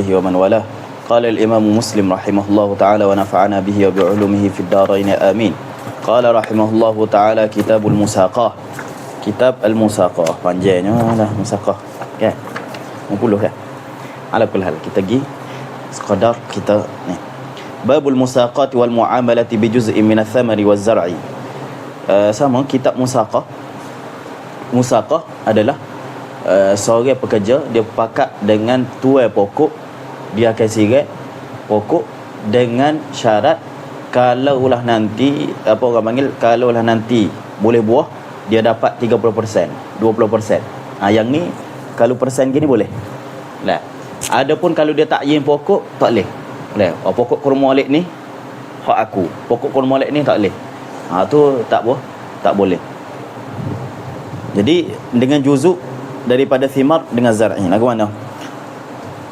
وصحبه ومن والاه. قال الإمام مسلم رحمه الله تعالى ونفعنا به وبعلومه في الدارين آمين. قال رحمه الله تعالى كتاب المساقة. Kitab Al-Musaqah, panjangnya lah Musaqah kan, 50 kan. Ala kulli hal kita pergi sekadar kita ni. Babul Musaqati wal Muamalati bi juz'in min ath-thamari waz-zar'i. Sama kitab Musaqah. Musaqah adalah seorang pekerja, dia pakat dengan tuai pokok, dia akan sirat pokok dengan syarat kalaulah nanti apa orang panggil, kalaulah nanti boleh buah dia dapat 30%, 20%. Yang ni kalau persen gini boleh. Lah. Adapun kalau dia takyin pokok tak boleh. Boleh. Pokok kurma alik ni hak aku. Pokok kurma alik ni tak boleh. Tu tak boleh. Jadi dengan juzuk daripada thimar dengan zar'i. Lagu mana?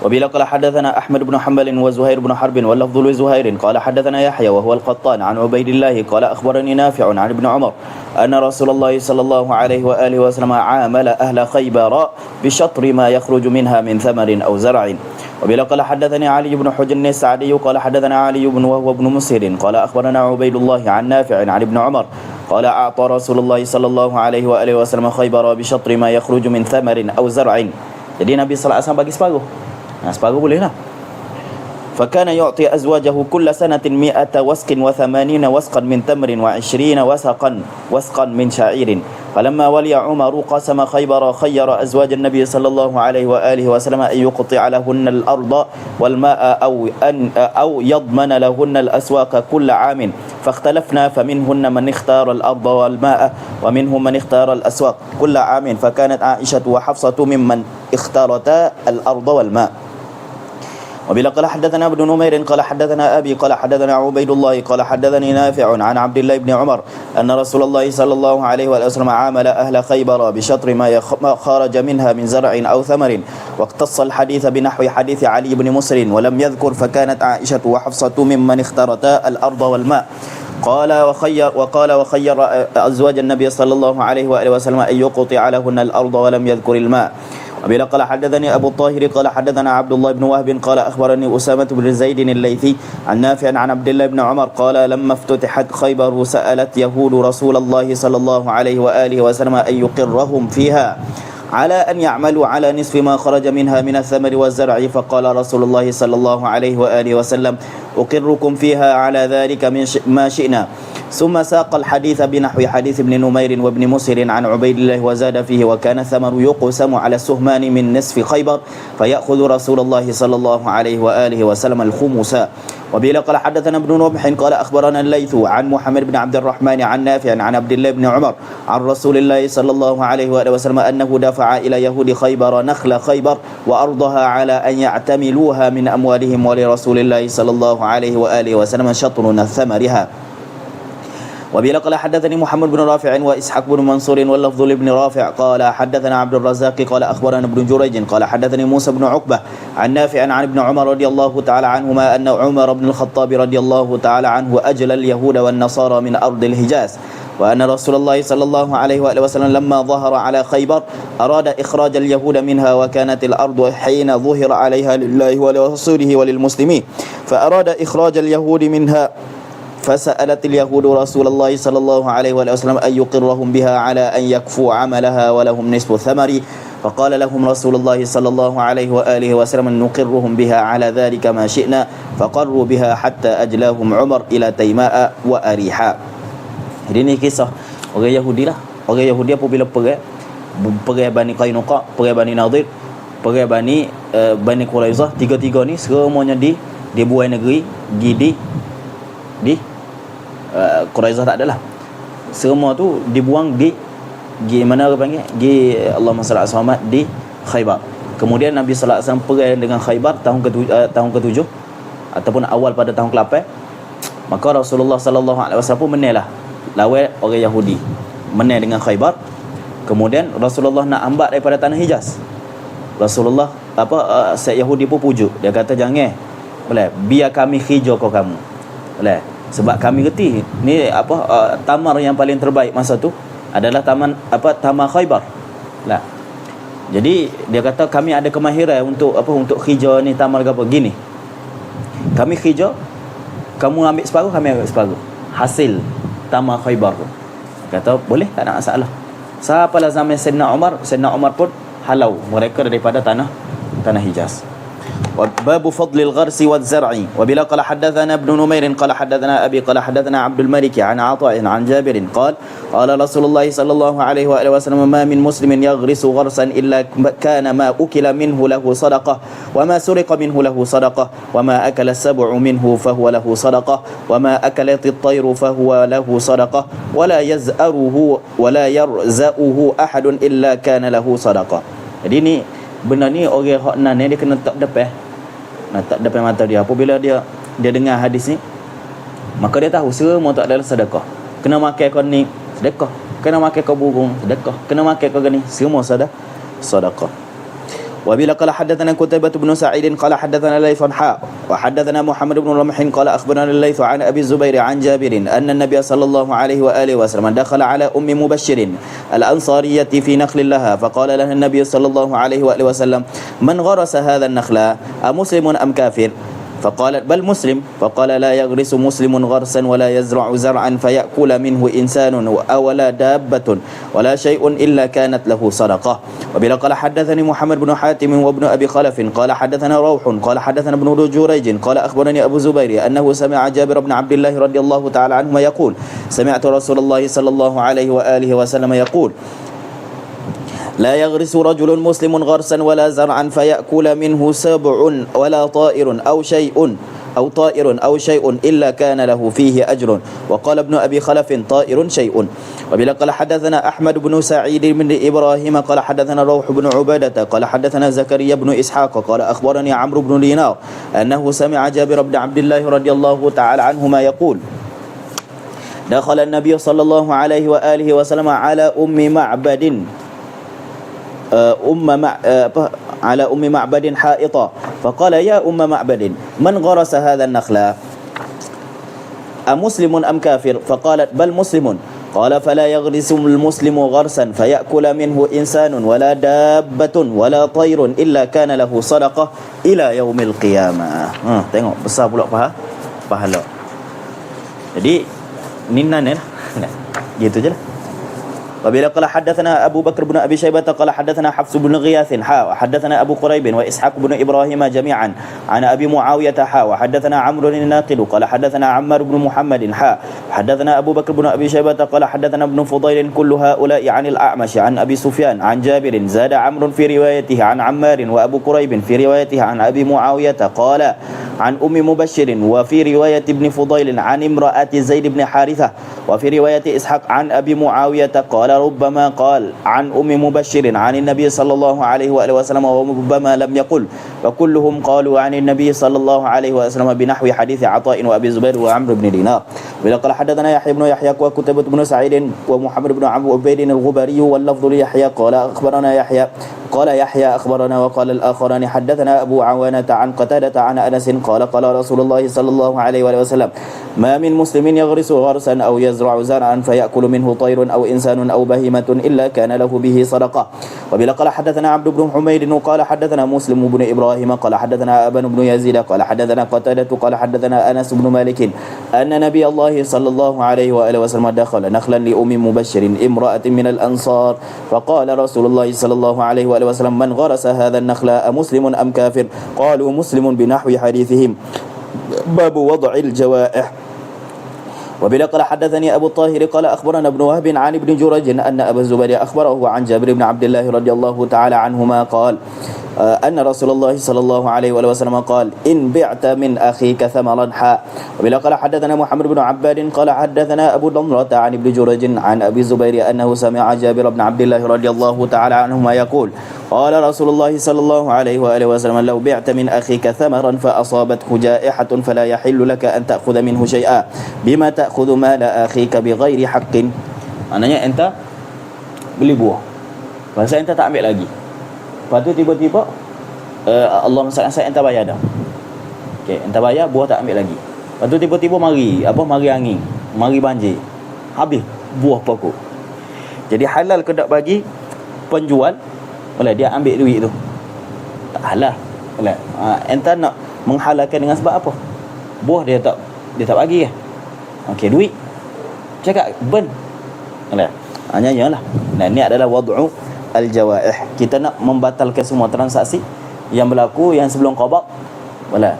وبلا قال حدثنا أحمد بن حنبل وزهير بن حرب واللفظ لزهير قال حدثنا يحيى وهو القطان عن عبيد الله قال أخبرني نافع عن ابن عمر أن رسول الله صلى الله عليه وآله وسلم عامل أهل خيبر بشطر ما يخرج منها من ثمر أو زرع. وبلا قال حدثني علي بن حجر السعدي قال حدثنا علي بن وهو ابن مسهر قال أخبرنا عبيد الله عن نافع عن ابن عمر قال أعطى رسول الله صلى الله عليه وآله وسلم خيبر بشطر ما يخرج من ثمر أو زرع. Jadi Nabi sallallahu alaihi wasallam bagi separuh. Separuh boleh lah. فكان يعطي أزواجه كل سنة 100 وسق و80 وسقا من تمر و20 وسقا من شعير. فلما ولي عمر قسم خيبر خير أزواج النبي صلى الله عليه وآله وسلم أن يقطع لهن الأرض والماء أو يضمن لهن الأسواق كل عام. فاختلفنا فمنهن من اختار الأرض والماء ومنهم من اختار الأسواق كل عام. فكانت عائشة وحفصة ممن اختارتا الأرض والماء. وبلا قال حدثنا ابن نمير قال حدثنا أبي قال حدثنا عبيد الله قال حدثني نافع عن عبد الله بن عمر أن رسول الله صلى الله عليه وسلم عامل أهل خيبر بشطر ما خرج منها من زرع أو ثمر. واقتص الحديث بنحو حديث علي بن مسر ولم يذكر فكانت عائشة وحفصة ممن اختارتا الأرض والماء. قال وخير أزواج النبي صلى الله عليه وآله وسلم أن يقطع لهن الأرض ولم يذكر الماء. وبلا قال حدثني أبو الطاهر قال حدثنا عبد الله بن وهب قال أخبرني أسامة بن زيد الليثي عن نافع عن عبد الله بن عمر قال لما افتتحت خيبر سألت يهود رسول الله صلى الله عليه وآله وسلم أن يقرهم فيها على أن يعملوا على نصف ما خرج منها من الثمر والزرع. فقال رسول الله صلى الله عليه وآله وسلم أقركم فيها على ذلك ما شئنا. ثم ساق الحديث بنحو حديث ابن نمير وابن مسهر عن عبيد الله وزاد فيه وكان الثمر يقسم على السهمان من نصف خيبر فيأخذ رسول الله صلى الله عليه وآله وسلم الخمس. وبلا قال حدثنا ابن رمح قال أخبرنا الليث عن محمد بن عبد الرحمن عن نافع عن عبد الله بن عمر عن رسول الله صلى الله عليه وآله وسلم أنه دفع إلى يهود خيبر نخل خيبر وأرضها على أن يعتملوها من أموالهم ولرسول الله صلى الله عليه وآله وسلم شطر ثمرها. وبلا قال حدثني محمد بن رافع وإسحاق بن منصور واللفظ لابن رافع قال حدثنا عبد الرزاق قال أخبرنا ابن جريج قال حدثني موسى بن عقبة عن نافع عن ابن عمر رضي الله تعالى عنهما أن عمر بن الخطاب رضي الله تعالى عنه أجل اليهود والنصارى من أرض الحجاز. وأن رسول الله صلى الله عليه وآله وسلم لما ظهر على خيبر أراد إخراج اليهود منها وكانت الأرض حين ظهر عليها لله ولرسوله وللمسلمين فأراد إخراج اليهود منها فسألت اليهود رسول الله صلى الله عليه وسلم أن يقرهم بها على أن يكفوا عملها ولهم نصف الثمر. فقال لهم رسول الله صلى الله عليه وآله وسلم نقرهم بها على ذلك ما شئنا. فقروا بها حتى أجلاهم عمر إلى تيماء وأريحا. Ini kisah orang Yahudi lah. Orang Yahudi apabila perang Bani Qainuqa, perang Bani Nadir, perang Bani Quraizah, tiga-tiga ni semuanya dibuai negeri di Quraizah tak adalah. Semua tu dibuang di mana orang panggil? Di Allahumma salli alaihi wasallam di Khaybar. Kemudian Nabi sallallahu alaihi wasallam pergi dengan Khaybar tahun ke-7 ataupun awal pada tahun ke-8. Maka Rasulullah sallallahu alaihi wasallam pun menailah lawan orang Yahudi. Menai dengan Khaybar. Kemudian Rasulullah nak ambat daripada tanah Hijaz. Rasulullah Syekh Yahudi pun pujuk. Dia kata jangan. Boleh, biar kami hijau kau kamu. Boleh. Sebab kami reti ni tamar yang paling terbaik masa tu adalah tamar Khaybar. Lah. Jadi dia kata kami ada kemahiran untuk apa, untuk hijau ni tamal ke apa gini. Kami hijau, kamu ambil separuh, kami ambil separuh. Hasil tamal Khaybar tu. Kata boleh, tak ada masalah. Sampailah zaman Sayyidina Umar pun halau mereka daripada tanah Hijaz. باب فضل الغرس والزرع وبلا قال حدثنا ابن نمير قال حدثنا أبي قال حدثنا عبد الملك عن عطاء عن جابر قال قال رسول الله صلى الله عليه وآله وسلم ما من مسلم يغرس غرسا إلا كان ما أكل منه له صدقة وما سرق منه له صدقة وما أكل السبع منه فهو له صدقة وما أكلت الطير فهو له صدقة ولا يزأره ولا يرزأه أحد إلا كان له صدقة. Jadi ni benda ni orang hak nan dia kena tak depan. Tak depan mata dia. Apabila dia dengar hadis ni, maka dia tahu semua tak adalah sedekah. Kena makan kau ni sedekah, kena makan kau burung sedekah, kena makan kau gini semua sedekah. وبلا قال حدثنا قتيبة بن سعيد قال حدثنا الليث وحدثنا محمد بن رمح قال أخبرنا الليث عن أبي الزبير عن جابر أن النبي صلى الله عليه وآله وسلم دخل على أم مبشر الأنصارية في نخل لها فقال لها النبي صلى الله عليه وآله وسلم من غرس هذا النخل أمسلم أم كافر؟ فقالت بل مسلم. فقال لا يغرس مسلم غرسا ولا يزرع زرعا فيأكل منه إنسان ولا دابة ولا شيء إلا كانت له صدقة. وبلا قال حدثني محمد بن حاتم وابن أبي خلف قال حدثنا روح قال حدثنا ابن جريج قال أخبرني أبو زبير أنه سمع جابر بن عبد الله رضي الله تعالى عنهما يقول سمعت رسول الله صلى الله عليه وآله وسلم يقول لا يغرس رجل مسلم غرسا ولا زرعا فيأكل منه سبع ولا طائر أو شيء إلا كان له فيه أجر. وقال ابن أبي خلف طائر شيء. وبلا قال حدثنا أحمد بن سعيد بن إبراهيم قال حدثنا روح بن عبادة قال حدثنا زكريا بن إسحاق قال أخبرني عمرو بن دينار أنه سمع جابر بن عبد الله رضي الله تعالى عنهما يقول دخل النبي صلى الله عليه وآله وسلم على على أم معبد حائطا فقال يا أم معبد من غرس هذا النخل أمسلم أم كافر؟ فقالت بل مسلم. قال فلا يغرس المسلم غرسا فيأكل منه إنسان ولا دابة ولا طير إلا كان له صدقة إلى يوم القيامة. Tengok besar pula pahala. Jadi ninan gitu je lah. وبلا قال حدثنا أبو بكر بن أبي شيبة قال حدثنا حفص بن غياث وحدثنا أبو قريب وإسحاق بن إبراهيم جميعا عن أبي معاوية وحدثنا عمرو الناقد قال حدثنا عمار بن محمد حدثنا أبو بكر بن أبي شيبة قال حدثنا ابن فضيل كل هؤلاء عن الأعمش عن أبي سفيان عن جابر زاد عمرو في روايته عن عمار وأبو قريب في روايته عن أبي معاوية قال عن أم مبشر وفي رواية ابن فضيل عن امرأة زيد بن حارثة وفي رواية إسحاق عن أبي معاوية قال ربما قال عن أم مبشر عن النبي صلى الله عليه وآله وسلم وربما لم يقل وكلهم قالوا عن النبي صلى الله عليه وسلم بنحو حديث عطاء وأبي زبير وعمرو بن دينار. ولقد حدثنا يحيى بن يحيى وكتيبة بن سعيد ومحمد بن عبيد الغبري واللفظ ليحيى قال أخبرنا يحيى قال يحيى أخبرنا وقال الآخران حدثنا أبو عوانة عن قتادة عن أنس قال قال رسول الله صلى الله عليه وآله وسلم ما من مسلم يغرس غرسا أو يزرع زرعا فيأكل منه طير أو إنسان أو بهيمة إلا كان له به صدقة. وبلا قال حدثنا عبد بن حميد قال حدثنا مسلم بن إبراهيم قال حدثنا أبان بن يزيد قال حدثنا قتادة قال حدثنا أنس بن مالك أن نبي الله صلى الله عليه وآله وسلم دخل نخلا لأم مبشر امرأة من الأنصار فقال رسول الله صلى الله عليه وآله وسلم من غرس هذا النخل أمسلم أم كافر؟ قالوا مسلم بنحو حديثهم. باب وضع الجوائح. وبلا قال حدثني أبو الطاهر قال أخبرنا ابن وهب عن ابن جريج أن أبا الزبير أخبره عن جابر بن عبد الله رضي الله تعالى عنهما قال أن رسول الله صلى الله عليه وسلم قال إن بعت من أخيك ثمرا حاء. وبلا قال حدثنا محمد بن عباد قال حدثنا أبو ضمرة عن ابن جريج عن أبي الزبير أنه سمع جابر بن عبد الله رضي الله تعالى عنهما يقول قال رسول الله صلى الله عليه وآله وسلم لو بعت من أخيك ثمرا فأصابته جائحة فلا يحل لك أن تأخذ منه شيئا بما تأخذ مال أخيك بغير حق. Maknanya enta beli buah, pasal enta tak ambil lagi, lepas tu tiba-tiba Allah masak enta bayar dah. Okey, enta bayar, buah tak ambil lagi. Lepas tu tiba-tiba mari angin, mari banjir, habis buah pokok. Jadi halal ke tak bagi penjual Boleh dia ambil duit tu. Tak halal. Boleh. Entah nak menghalalkan dengan sebab apa? Buah dia tak bagi ke? Okey, duit. Cakap burn. Boleh. Hanya lah. Nah, ni adalah wad'u al-jawaih. Kita nak membatalkan semua transaksi yang berlaku yang sebelum qada. Boleh.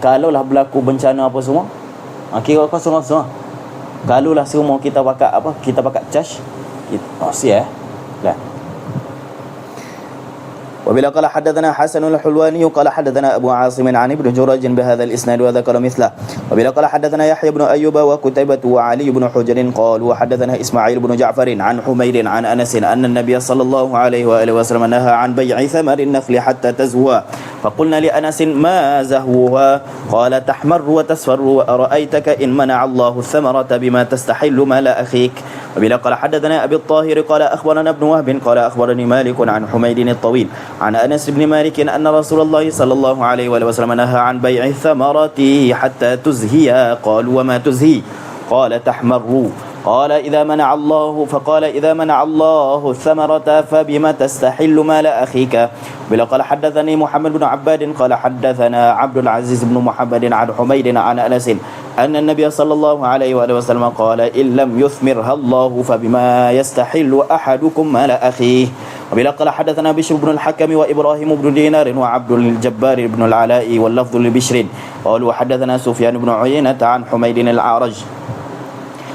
Kalaulah berlaku bencana apa semua, kira kosong-kosong. Kalaulah semua kita pakai cash, sia. Lah. وبلا قال حدثنا حسن الحلواني قال حدثنا أبو عاصم عن ابن جريج بهذا الإسناد وذكر مثله. وبلا قال حدثنا يحيى بن أيوب وقتيبة وعلي بن حجر قالوا وحدثنا إسماعيل بن جعفر عن حميد عن أنس أن النبي صلى الله عليه وآله وسلم نهى عن بيع ثمر النخل حتى تزهو. فقلنا لأنس ما زهوها قال تحمر وتصفر أرأيتك إن منع الله الثمرة بما تستحل مال أخيك. وبلا قال حدثنا أبي الطاهر قال أخبرنا ابن وهب قال أخبرني مالك عن حميد الطويل عن أنس بن مالك أن رسول الله صلى الله عليه وسلم نهى عن بيع الثمرة حتى تزهي. قالوا وما تزهي؟ قال تحمر. قال إذا منع الله الثمرة فبما تستحل مال أخيك. بلا قال حدثني محمد بن عباد قال حدثنا عبد العزيز بن محمد عن حميد عن أنس أن النبي صلى الله عليه وسلم قال إن لم يثمرها الله فبما يستحل أحدكم مال أخيه. وبلا قال حدثنا بشر بن الحكم وإبراهيم بن دينار وعبد الجبار بن العلاء واللفظ لبشر قالوا حدثنا سفيان بن عيينة عن حميد الأعرج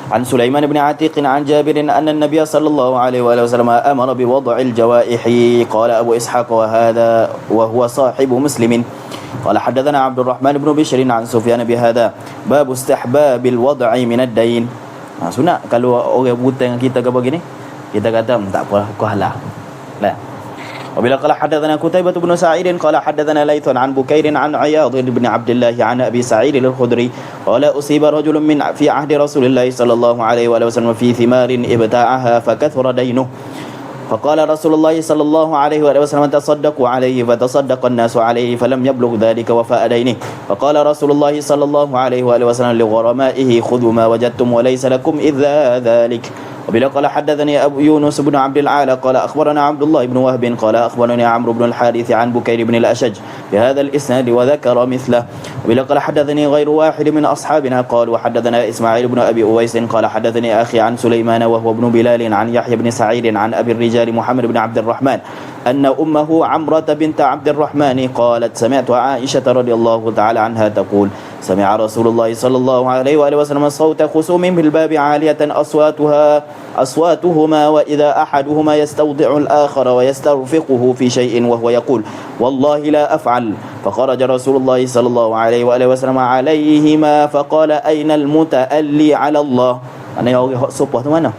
عن سليمان بن عتيق عن جابر أن النبي صلى الله عليه وسلم أمر بوضع الجوائح. قال أبو إسحاق وهو صاحب مسلم قال حدثنا عبد الرحمن بن بشر عن سفيان بهذا باب استحباب الوضع من الدين. Sunat kalau orang berhutang kita ke begini, kita kata tak apa, aku halal. Lah. وبلا قال حدثنا قتيبة بن سعيد قال حدثنا ليث عن بكير عن عياض بن عبد الله عن أبي سعيد الخدري قال أصيب رجل في عهد رسول الله صلى الله عليه وسلم في ثمار ابتاعها فكثر دينه فقال رسول الله صلى الله عليه وسلم تصدقوا عليه فتصدق الناس عليه فلم يبلغ ذلك وفاء دينه فقال رسول الله صلى الله عليه وسلم لغرمائه خذوا ما وجدتم وليس لكم إلا ذلك. وبلا قال حدثني أبو يونس بن عبد العالى قال أخبرنا عبد الله بن وهب قال أخبرني عمرو بن الحارث عن بكير بن الأشج بهذا الإسناد وذكر مثله. وبلا قال حدثني غير واحد من أصحابنا قال وحدثنا إسماعيل بن أبي أويس قال حدثني أخي عن سليمان وهو ابن بلال عن يحيى بن سعيد عن أبي الرجال محمد بن عبد الرحمن أن أمه عمرة بنت عبد الرحمن قالت سمعت عائشة رضي الله تعالى عنها تقول سمع رسول الله صلى الله عليه وسلم صوت خصوم بالباب عالية أصواتهما وإذا أحدهما يستوضع الآخر ويسترفقه في شيء وهو يقول والله لا أفعل فخرج رسول الله صلى الله عليه وسلم عليهما فقال أين المتألي على الله. Mana yang orang hak sopah tu mana?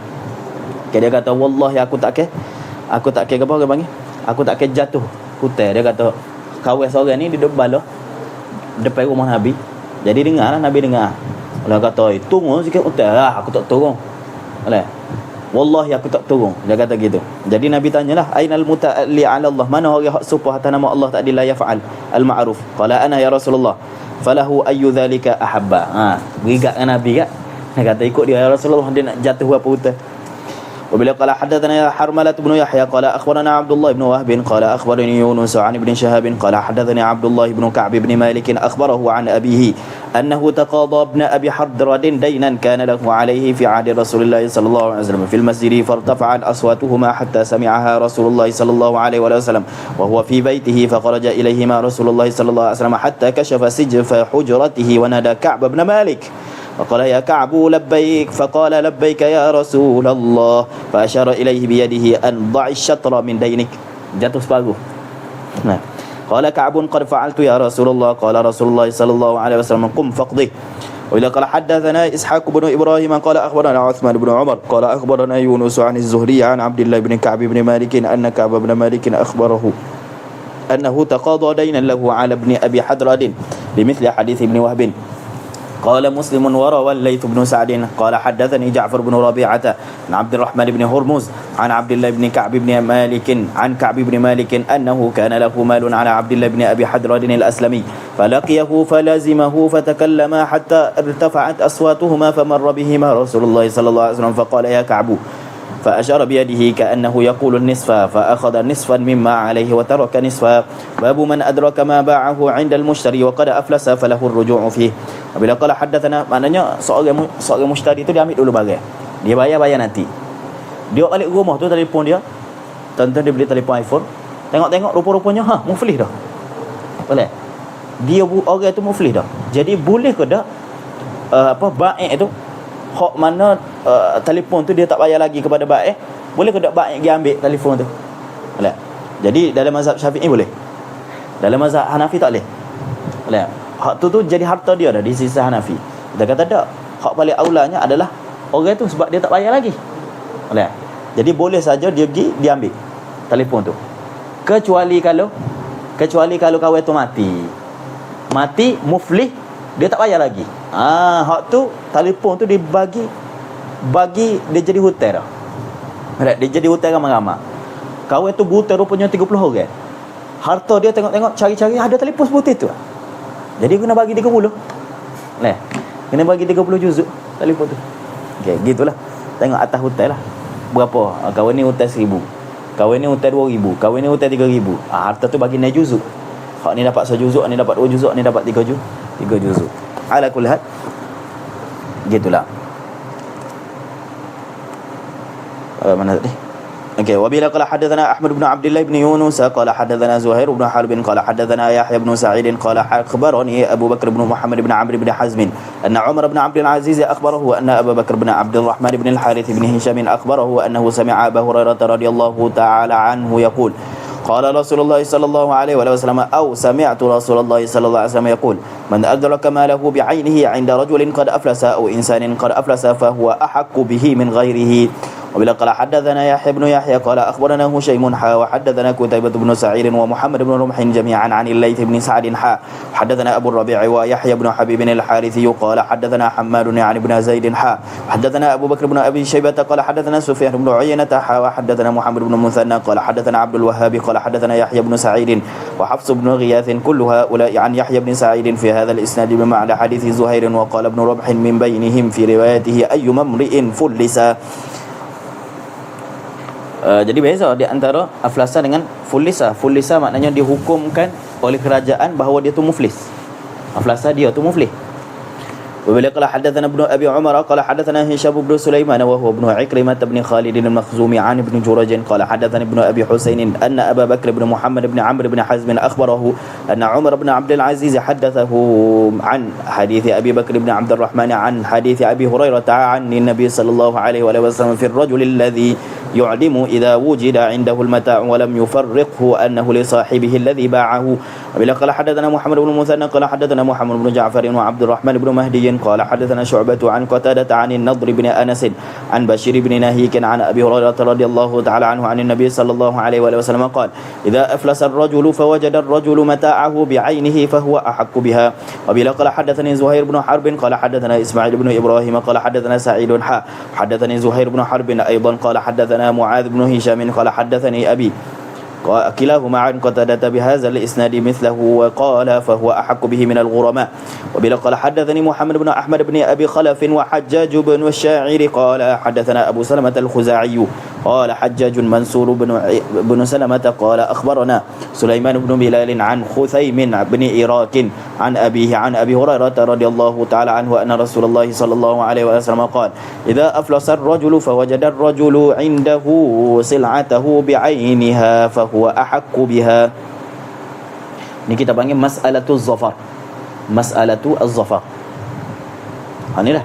Dia kata wallahi aku tak ke apa orang panggil? Aku tak ke jatuh hutan. Dia kata kawan seorang ni di depan rumah Nabi. Jadi dengarlah Nabi dengar. Allah kata, "Tunggu sikit hutan lah, aku tak turun." Boleh. Wallahi aku tak turun. Dia kata gitu. Jadi Nabi tanyalah, "Ainal muta'alli 'ala Allah?" Mana orang hak supah atas nama Allah tak la yaf'al al-ma'ruf. Qala ana ya Rasulullah. Falahu ayyu dhalika ahabba. Berigat dengan Nabi kan. Dia kata ikut dia ya Rasulullah, dia nak jatuh apa hutan. وبلا قال حدثنا حرملة بن يحيى قال أخبرنا عبد الله بن وهب قال أخبرني يونس عن ابن شهاب قال حدثني عبد الله بن كعب بن مالك أخبره عن أبيه أنه تقاضى ابن أبي حضرد دينا كان له عليه في عهد رسول الله صلى الله عليه وسلم في المسجد فارتفعت أصواتهما حتى سمعها رسول الله صلى الله عليه وسلم وهو في بيته فخرج إليهما رسول الله صلى الله عليه وسلم حتى كشف سجف حجرته ونادى كعب بن مالك فقال يا كعب لبيك فقال لبيك يا رسول الله فأشار إليه بيده أن ضع الشطر من دينك jatuh separuh. قال كعب قد فعلت يا رسول الله قال رسول الله صلى الله عليه وسلم قم فاقضه. وإذا قال حدثنا إسحاق بن إبراهيم قال أخبرنا عثمان بن عمر قال أخبرنا يونس عن الزهري عن عبد الله بن كعب بن مالك أن كعب بن مالك أخبره أنه تقاضى دينا له على ابن أبي حضرد بمثل حديث ابن وهب. قال مسلم وروى الليث بن سعد قال حدثني جعفر بن ربيعة عن عبد الرحمن بن هرمز عن عبد الله بن كعب بن مالك عن كعب بن مالك أنه كان له مال على عبد الله بن أبي حضرد الأسلمي فلقيه فلازمه فتكلما حتى ارتفعت أصواتهما فمر بهما رسول الله صلى الله عليه وسلم فقال يا كعب فأشار بيده كأنه يقول النصف فأخذ نصفا مما عليه وترك نصفا باب من أدرك ما باعه عند المشتري وقد أفلس فله الرجوع فيه. Bila qala haddatsana, maknanya seorang mushtari tu dia ambil dulu barang, dia bayar nanti, dia balik rumah tu telefon dia, tuan-tuan dia beli telefon iPhone, tengok rupa-rupanya muflis dah, boleh dia orang tu muflis dah. Jadi boleh ke tak baik tu hak mana telefon tu dia tak bayar lagi kepada baik, boleh ke tak baik dia ambil telefon tu, boleh? Jadi dalam mazhab Syafi'i boleh, dalam mazhab Hanafi tak boleh, boleh? Hak tu jadi harta dia dah di sisi Hanafi. Kita kata tak, hak paling aulanya adalah orang tu sebab dia tak bayar lagi, boleh? Jadi boleh saja dia pergi dia ambil telefon tu, kecuali kalau kawan tu mati muflis, dia tak bayar lagi. Hak tu telefon tu dibagi dia jadi hutang dah. Dia jadi hutang ramai-ramai. Kawan tu buta rupanya 30 orang. Harta dia tengok-tengok cari-cari ada telefon seperti tu. Jadi kena bagi 30. Kena bagi 30 juzuk telefon tu. Okey, gitulah. Tengok atas hutang lah. Berapa? Kawan ni hutang 1000. Kawan ni hutang 2000. Kawan ni hutang 3000. Harta tu bagi naik juzuk. Hak ni dapat 1 juzuk, ni dapat 2 juzuk, ni dapat 3 juzuk. Ala kulli hal. Gitulah. Mana tadi? Okey, wa bila qala hadatsana Ahmad bin Abdullah bin Yunus qala hadatsana Zuhair bin Harb qala hadatsana Yahya bin Sa'id qala akhbarani Abu Bakr bin Muhammad bin Amr bin Hazm anna Umar bin Abdul Aziz akhbarahu anna Abu Bakr bin Abdul Rahman bin Al-Harith bin Hisham akhbarahu annahu sami'a Abu Hurairah radhiyallahu ta'ala anhu yaqul قال رسول الله صلى الله عليه وسلم أو سمعت رسول الله صلى الله عليه وسلم يقول من أدرك ماله بعينه عند رجل قد أفلس أو إنسان قد أفلس فهو أحق به من غيره. وبلا قال حدثنا يحيى بن يحيى قال أخبرنا هشيم وحدثنا قتيبة بن سعيد ومحمد بن رمح جميعا عن الليث بن سعد حدثنا أبو الربيع ويحيى بن حبيب الحارثي قال حدثنا حماد عن ابن زيد حدثنا أبو بكر بن أبي شيبة قال حدثنا سفيان بن عيينة وحدثنا محمد بن المثنى قال حدثنا عبد الوهاب قال حدثنا يحيى بن سعيد وحفص بن غياث كل هؤلاء عن يحيى بن سعيد في هذا الإسناد بمعنى حديث زهير وقال ابن ربح من بينهم في روايته أيما امرئ فلس. Jadi beza di antara aflasa dengan fulisa. Fulisa maknanya dihukumkan oleh kerajaan bahawa dia tu muflis. Aflasa dia tu muflis. وبلا قال حدثنا ابن أبي عمر قال حدثنا هشام بن سليمان وهو ابن عكرمة بن خالد المخزومي عن ابن جريج قال حدثني ابن أبي حسين أن أبا بكر بن محمد بن عمرو بن حزم أخبره أن عمر بن عبد العزيز حدثه عن حديث أبي بكر بن عبد الرحمن عن حديث أبي هريرة عن النبي صلى الله عليه وسلم في الرجل الذي يعلم إذا وجد عنده المتاع ولم يفرقه أنه لصاحبه الذي باعه. وبلا قال حدثنا محمد بن المثنى قال حدثنا محمد بن جعفر وعبد الرحمن بن مهدي قال حدثنا شعبة عن قتادة عن النضر بن أنس عن بشير بن نهيك عن أبي هريرة رضي الله تعالى عنه عن النبي صلى الله عليه وسلم قال إذا أفلس الرجل فوجد الرجل متاعه بعينه فهو أحق بها. وبلا قال حدثني زهير بن حرب قال حدثنا إسماعيل بن إبراهيم قال حدثنا سعيد حدثني زهير بن حرب أيضا قال حدثنا معاذ بن هشام قال حدثني أبي كلاهما عن قتادة بهذا الإسناد مثله وقال فهو أحق به من الغرماء. وبلا قال حدثني محمد بن أحمد بن أبي خلف وحجاج بن الشاعر قال حدثنا أبو سلمة الخزاعي قال حجاج منصور بن سلمة قال أخبرنا سليمان بن بلال عن خثيم بن إراك عن أبيه عن أبي هريرة رضي الله تعالى عنه أن رسول الله صلى الله عليه وسلم قال إذا أفلس الرجل فوجد الرجل عنده سلعته بعينها فهو أحق بها. Ini kita panggil mas'alatul zafar. Mas'alatul zafar. Inilah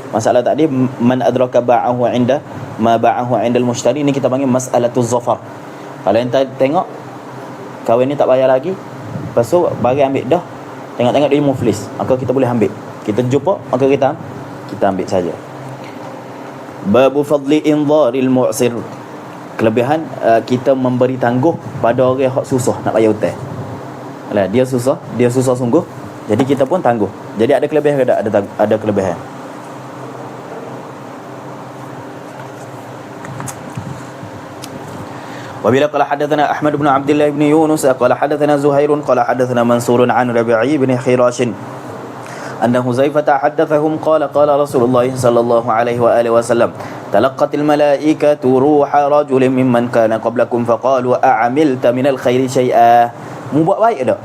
masalah tadi man adraka ba'ahu 'inda ma ba'ahu 'inda al-mushtari, ni kita panggil mas'alatul zafar. Kalau ente tengok kawan ni tak bayar lagi, lepas tu bagi ambil dah, tengok-tengok dia muflis, maka kita boleh ambil. Kita jumpa, maka kita ambil saja. Babu fadli indharil mu'sir. Kelebihan kita memberi tangguh pada orang yang susah nak bayar hutang. Alah, dia susah sungguh. Jadi kita pun tangguh. Jadi ada kelebihan ke tak? Ada kelebihan. وبلا قال حدثنا أحمد بن عبد الله بن يونس قال حدثنا زهير قال حدثنا منصور عن ربيعي بن خراش أن حذيفة حدثهم قال قال رسول الله صلى الله عليه وآله وسلم تلقت الملائكة روح رجل ممن كان قبلكم فقالوا أعملت من الخير شيئا mu buat baik tak?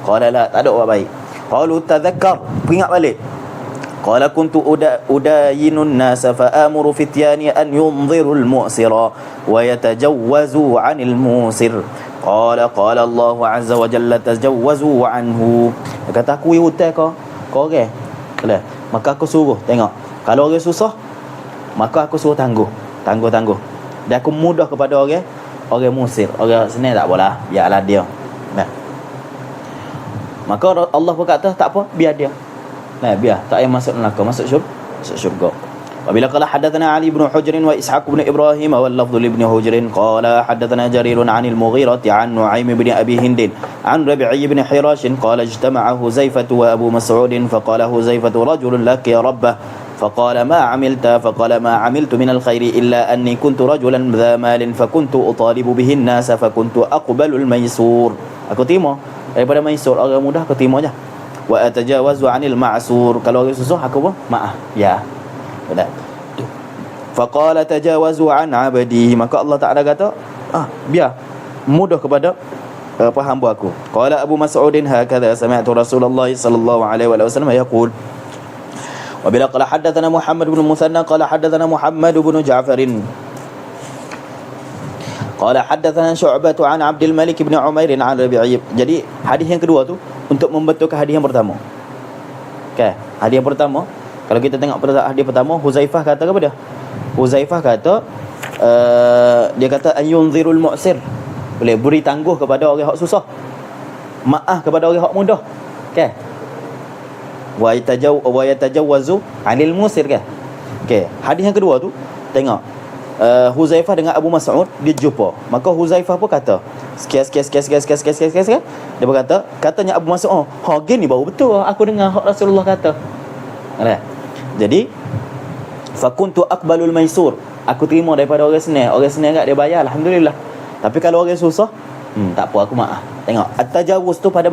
Qala la, tak ada buat baik. Qalu tadhakkar, ingat balik. Qala kuntu udayinun nasa fa'amuru fityani an yunziru al-mu'sira wa yatajawwazu 'anil musir. Qala Allah azza wa jalla tajawwazu anhu. Dia kata aku hutan kau orang. Boleh. Maka aku suruh tengok. Kalau orang susah, maka aku suruh tangguh. Dan aku mudah kepada orang musir. Orang senang tak apalah, biarlah dia. Nah. Maka Allah berkata tak apa, biar dia. Nah, biar tak payah masuk neraka, masuk syurga. Wabila qala hadatsana Ali bin Hujr wa Ishaq bin Ibrahim wal lafdh li ibn Hujr qala hadatsana Jarir 'an al-Mughirah 'an Nu'aym bin Abi Hind 'an Rabi' bin Hirash qala ijtama'a Huzaifah wa Abu Mas'ud faqala Huzaifah rajulun laqiya rabbah فقال ما عملت فقال ما عملت من الخير إلا أني كنت رجلا ذا مال فكنت أطالب به الناس فكنت أقبل الميسور. Aku terima daripada maisur, orang mudah aku terima je. Wa atajawazu 'anil ma'sur, kalau orang susah aku pun maaf. Ya. Betul. Faqala tajawazu 'an 'abdi, maka Allah Taala kata, biar mudah kepada hamba aku. Qala Abu Mas'ud hakadha sami'tu Rasulullah sallallahu alaihi wasallam yaqul. Wabila qala hadatsana Muhammad bin Musanna qala hadatsana Muhammad bin Ja'far qala hadatsana Syu'bah 'an Abdul Malik bin Umair 'an Rabi'. Jadi hadis yang kedua tu untuk membetulkan hadis yang pertama. Okey, hadis yang pertama kalau kita tengok pada hadis pertama, Huzaifah kata kepada Huzaifah kata dia kata ayunzirul mu'sir, boleh beri tangguh kepada orang hak susah, maaf kepada orang hak mudah. Okey, wa yatajawwazu 'anil musir kan. Okey, hadis yang kedua tu tengok Huzaifah dengan Abu Mas'ud dia jumpa. Maka Huzaifah pun kata sekian. Dia berkata, katanya Abu Mas'ud, gini baru betul aku dengar hak Rasulullah kata. Jadi fakuntu aqbalul maisur, aku terima daripada orang senang. Orang senang kat dia bayar, alhamdulillah. Tapi kalau orang susah, tak apa, aku maaf. Tengok, at-tajawuz tu pada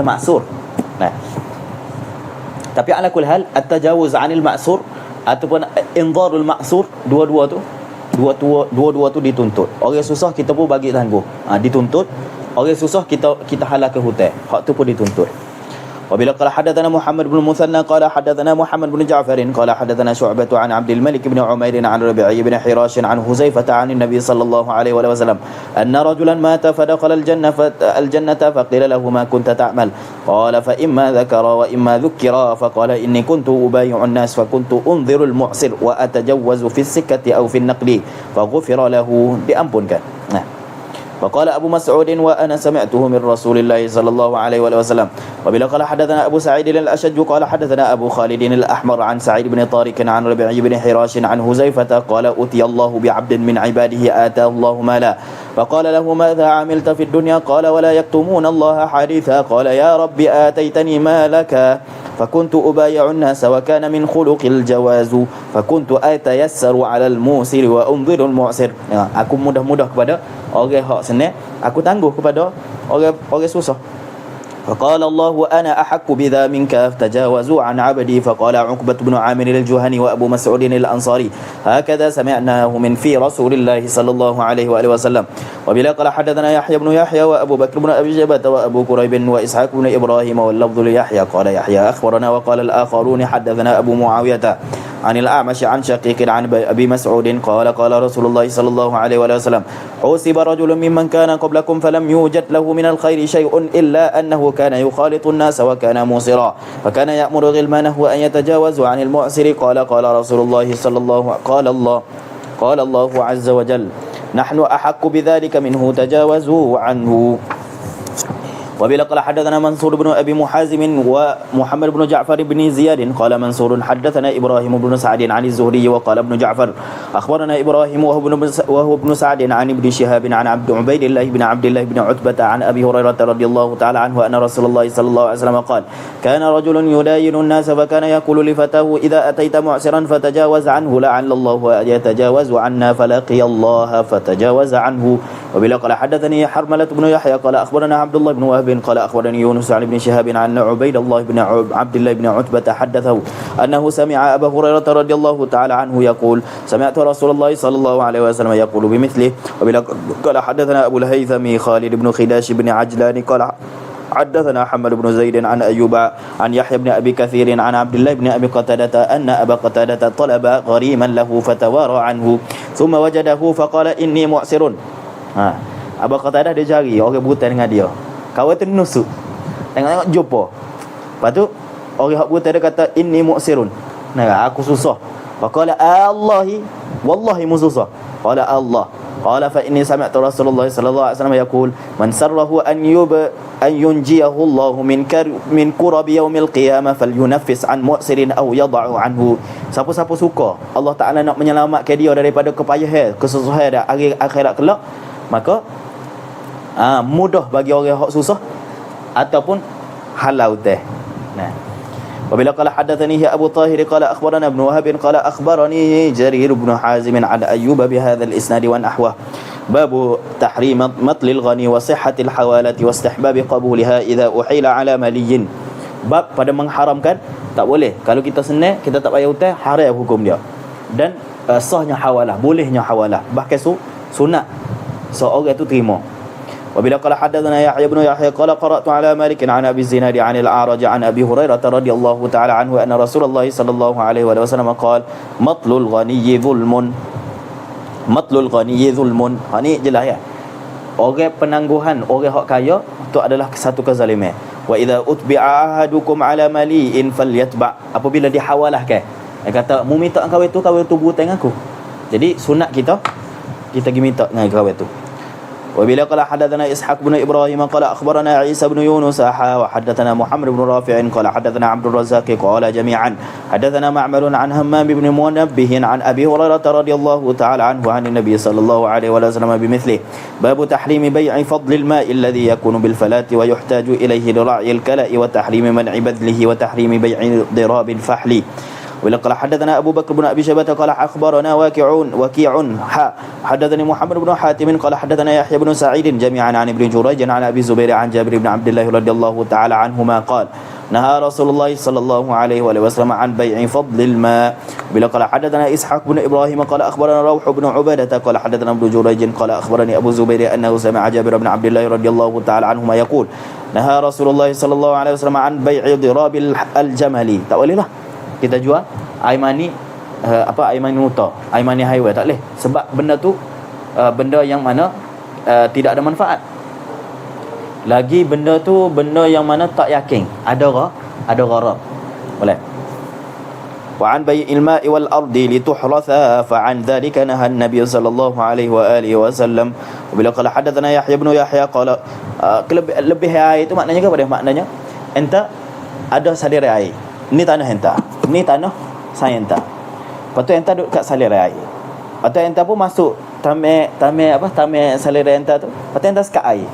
maksur. Tapi ala kulli hal, at-tajawuz 'anil ma'sur ataupun inzarul ma'sur, dua-dua tu dituntut. Orang susah kita pun bagi tangguh. Dituntut. Orang susah kita halal ke hutan. Hak tu pun dituntut. Wabila qala hadatsana Muhammad bin Musanna qala hadatsana Muhammad bin Ja'far qala hadatsana Syu'bah 'an Abdul Malik bin Umair 'an Rabi' bin Hirash 'an Huzaifah 'an Nabi sallallahu alaihi wasallam anna rajulan mata fadakhala al-jannata faqila lahu ma kunta ta'mal qala fa imma dhakara wa imma dhukkira faqala inni kuntu ubayyi'u an-nas fa kuntu unziru al-mu'sir wa atajawwazu fi as-sikkati aw fi an-naqli faghufira lahu, diampunkan. فقال أبو مسعود وأنا سمعته من رسول الله صلى الله عليه وسلم. وبلا قال حدثنا أبو سعيد الأشج قال حدثنا أبو خالد الأحمر عن سعيد بن طارق عن ربيع بن حراش عن حذيفة قال أتي الله بعبد من عباده آتاه الله مالا فقال له ماذا عملت في الدنيا قال ولا يكتمون الله حديثا قال يا رب آتيتني مالك فكنت أبايع الناس وكان من خلق الجواز فكنت أتيسر على الموسر وأنظر المعسر. Aku mudah-mudah kepada orang hak senang, aku tangguh kepada orang susah. فقال الله أنا أحق بذا منك فتجاوزوا عن عبدي. فقال عقبة بن عامر الجهني وأبو مسعود الأنصاري هكذا سمعناه من في رسول الله صلى الله عليه وآله وسلم. وبلا قال حدثنا يحيى بن يحيى وأبو بكر بن أبي شيبة وأبو كريب وإسحاق بن إبراهيم واللفظ ليحيى قال يحيى أخبرنا وقال الآخرون حدثنا أبو معاوية عن الأعمش عن شقيق عن أبي مسعود قال قال رسول الله صلى الله عليه وسلم حوسب رجل ممن كان قبلكم فلم يوجد له من الخير شيء إلا أنه كان يخالط الناس وكان موسرا فكان يأمر غلمانه أن يتجاوزوا عن المعسر قال قال رسول الله صلى الله قال الله عز وجل نحن أحق بذلك منه تجاوزوا عنه. وبلا قال حدثنا منصور بن أبي محازم ومحمد بن جعفر بن زياد قال منصور حدثنا إبراهيم بن سعد عن الزهري وقال ابن جعفر أخبرنا إبراهيم وهو ابن سعد عن ابن شهاب عن عبيد الله بن عتبة عن أبي هريرة رضي الله تعالى عنه أن رسول الله صلى الله عليه وسلم قال كان رجل يداين الناس فكان يقول لفتاه إذا أتيت معسرا فتجاوز عنه لعل الله يتجاوز عنا فلقي الله فتجاوز عنه. وبلا قال حدثني حرملة بن يحيى قال أخبرنا عبد الله بن وهب وهب قال أخبرني يونس عن ابن شهاب عن عبيد الله بن عبد الله بن عتبة حدثه أنه سمع أبا هريرة رضي الله تعالى عنه يقول سمعت رسول الله صلى الله عليه وسلم يقول بمثله. قال حدثنا أبو الهيثم خالد بن خداش بن عجلان قال حدثنا محمد بن زيد عن أيوب عن يحيى بن أبي كثير عن عبد الله بن أبي قتادة أن أبا قتادة طلب غريما له فتوارى عنه ثم وجده فقال إني معسر. Abu Qatadah dia cari orang buta dengan dia. Kawan tu nusuk. Tengok-tengok jumpa. Lepas tu orang hak buta dia kata inni mu'sirun. Nah, aku susah. Faqala Allahi wallahi mususah. Qala Allah. Qala fa inni sami'tu Rasulullah sallallahu alaihi wasallam yaqul man sarrahu an yunjiyahu Allah min kurabi yaumil qiyamah falyunaffis an mu'sirin aw yad'u anhu. Siapa-siapa suka Allah Taala nak menyelamatkan dia daripada kepayahan, kesusahan hari akhirat kelak, maka mudah bagi orang yang susah ataupun halau teh. Nah. Wabila qala hadatsani Abu Tahir qala akhbarana Ibn Wahab qala akhbarani Jarir ibn Hazim an Ayyub bi hadzal isnad wa nahwa. Babu tahrim matlil ghani wa sihhatil hawalati wa istihbab qabulha idza uhila ala maliyin. Bab pada mengharamkan tak boleh kalau kita senang kita tak payah hutang, haram hukum dia. Dan sahnya hawalah, bolehnya hawalah, bahkan sunat seorang itu terima. وبلا قال حدثنا يحيى بن يحيى قال قرأت على مالك عن أبي الزناد عن الأعرج عن أبي هريرة رضي الله تعالى عنه أن رسول الله صلى الله عليه وسلم قال مطل الغني ظلم. مطل الغني ظلم. Ini jelas ya. Orang penangguhan orang hak kaya itu adalah satu kezaliman. Wa idza utbi'a ahadukum ala mali'in falyatba'. Apabila dihawalahkan, dia kata mu minta kau itu berhutang aku. Jadi sunat kita pergi minta dengan kau itu. وبلا قال حدثنا إسحاق بن إبراهيم قال أخبرنا عيسى بن يونس وحدثنا محمد بن رافع قال حدثنا عبد الرزاق قال جميعا حدثنا معمر عن همام بن منبه عن أبي هريرة رضي الله تعالى عنه عن النبي صلى الله عليه وسلم بمثله. باب تحريم بيع فضل الماء الذي يكون بالفلاة ويحتاج إليه لرعي الكلأ وتحريم منع بذله وتحريم بيع ضراب الفحل. ولقد حدثنا أبو بكر بن أبي شيبة قال أخبرنا وكيع حدثني محمد بن حاتم قال حدثنا يحيى بن سعيد جميعا عن ابن جريج عن أبي الزبير عن جابر بن عبد الله رضي الله تعالى عنهما قال نهى رسول الله صلى الله عليه وسلم عن بيع فضل الماء. ولقد حدثنا إسحاق بن إبراهيم قال أخبرنا روح بن عبادة قال حدثنا ابن جريج قال أخبرني أبو الزبير أنه سمع جابر بن عبد الله رضي الله تعالى عنهما يقول نهى رسول الله صلى الله عليه وسلم عن بيع ضراب الجمل. Tak boleh lah kita jual air mani air mani unta, air mani haiwan, tak boleh. Sebab benda tu benda yang mana tidak ada manfaat. Lagi benda tu benda yang mana tak yakin, ada gharar. Boleh. Wa an bai'il ma'i wal ardi lituhratha fa an dhalika naha an-nabiy sallallahu alaihi wa alihi wasallam. Bila qala hadatsana Yahya ibn Yahya qala lebih air itu maknanya apa dia? Maknanya enta ada salir air. Ni tanah enta. Ni tanah saya enta. Lepas tu enta duduk kat salir air. Atau enta pun masuk tamai salir enta tu. Lepas tu enta sekat air.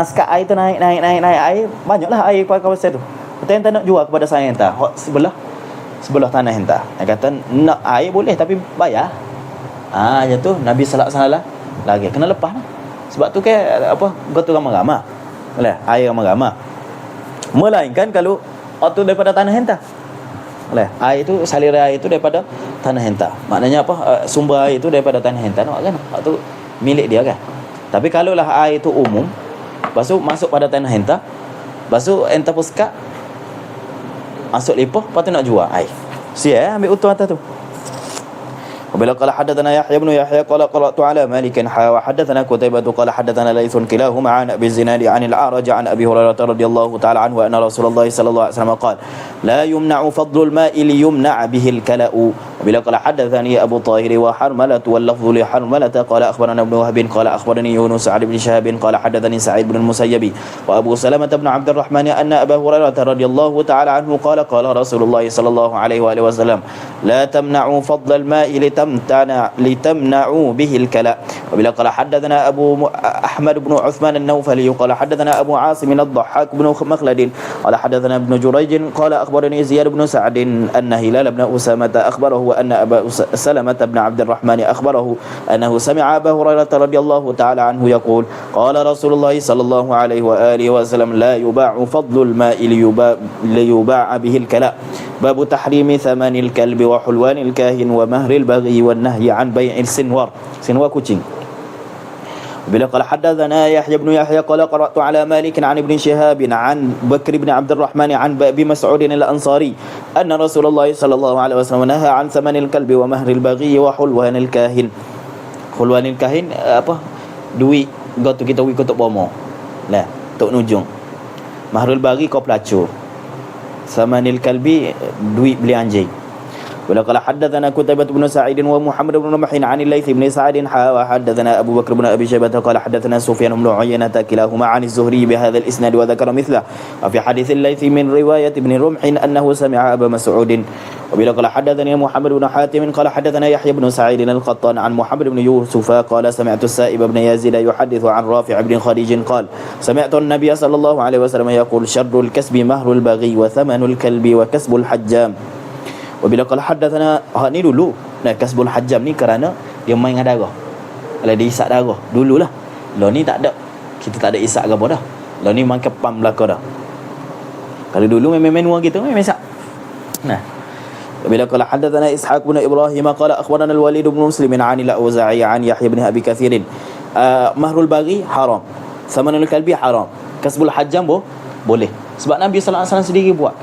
Sekat air tu naik air. Banyaklah air pada kawasan tu. Lepas tu enta nak jual kepada saya enta. Sebelah tanah enta. Dia kata nak air boleh tapi bayar. Macam tu Nabi sallallahu alaihi wasallam lagi kena lepas lah. Sebab tu kan gotu ramai-ramai. Boleh air ramai-ramai. Melainkan kalau waktu daripada tanah henta. Air itu, salir air itu daripada tanah henta. Maknanya apa? Sumber air itu daripada tanah henta. Nampak kan? Waktu milik dia kan? Tapi kalaulah air itu umum, lepas tu masuk pada tanah henta, lepas tu henta pun sekat, masuk lipoh, lepas tu nak jual air. Ambil utuh atas tu. وبلا قال حدثنا يحيى بن يحيى قال قرأت على مالك وحدثنا قتيبة قال حدثنا ليث كلاهما عن أبي الزناد عن الأعرج عن أبي هريرة رضي الله تعالى عنه أن رسول الله صلى الله عليه وسلم قال لا يمنع فضل الماء ليمنع به الكلأ. وبلا قال حدثني أبو طاهر وحرملة واللفظ لحرملة قال أخبرنا ابن وهب قال أخبرني يونس عن ابن شهاب قال حدثني سعيد بن المسيب وأبو سلمة بن عبد الرحمن أن أبا هريرة رضي الله تعالى عنه قال قال رسول الله صلى الله عليه وآله وسلم لا تمنعوا فضل الماء لتمنعوا به الكلأ. وبلا قال حدثنا أبو أحمد بن عثمان النوفلي قال حدثنا أبو عاصم الضحاك بن مخلد قال حدثنا ابن جريج قال أخبرني زياد بن سعد أن هلال بن أسامة أخبره وأن أبا سلمة بن عبد الرحمن أخبره أنه سمع أبا هريرة رضي الله تعالى عنه يقول قال رسول الله صلى الله عليه وآله وسلم لا يباع فضل الماء ليباع به الكلاء باب تحريم ثمن الكلب وحلوان الكاهن ومهر البغي والنهي عن بيع السنور kucing. Bila qala hadatsana Yahya bin Yahya qala qara'tu ala Malik an Ibn Shihab an Bakr bin Abd Arrahman an Abi Mas'ud al-Ansari anna Rasulullah sallallahu alaihi wasallam naha an thamanil kalbi wa mahril baghi wa hulwanil kahin. Hulwanil kahin apa? Duit gotu kita wi kotok bomo. Lah, tok nujung. Mahrul baghi kau pelacur. Thamanil kalbi duit beli anjing. ولقد حدثنا قتيبة بن سعيد ومحمد بن رمح عن الليث بن سعد وحدثنا أبو بكر بن أبي شيبة قال حدثنا سفيان بن عيينة كلاهما عن الزهري بهذا الإسناد وذكر مثله وفي حديث الليث من رواية ابن رمح أنه سمع أبا مسعود وبلقد حدثني محمد بن حاتم قال حدثنا يحيى بن سعيد القطان عن محمد بن يوسف قال سمعت السائب بن يزيد يحدث عن رافع بن خديج قال سمعت النبي صلى الله عليه وسلم يقول شر الكسب مهر البغي وثمن الكلب وكسب الحجام. Bila kalau hadatsana ni dulu, nah kasbul hajam ni kerana dia main dengan darah. Kalau dia isap darah dululah. Lo ni tak ada. Kita tak ada isap ke apa dah. Lo ni main kepam belaka dah. Kalau dulu main manual gitu, main isap. Nah. Bila kalau hadatsana Ishaq bin Ibrahim qala akhbarana al-Walid bin Muslim an al-Auza'i an Yahya bin Abi Kathir mahrul baghi haram. Thamanul kalbi haram. Kasbul hajam boleh. Sebab Nabi sallallahu alaihi wasallam sendiri buat.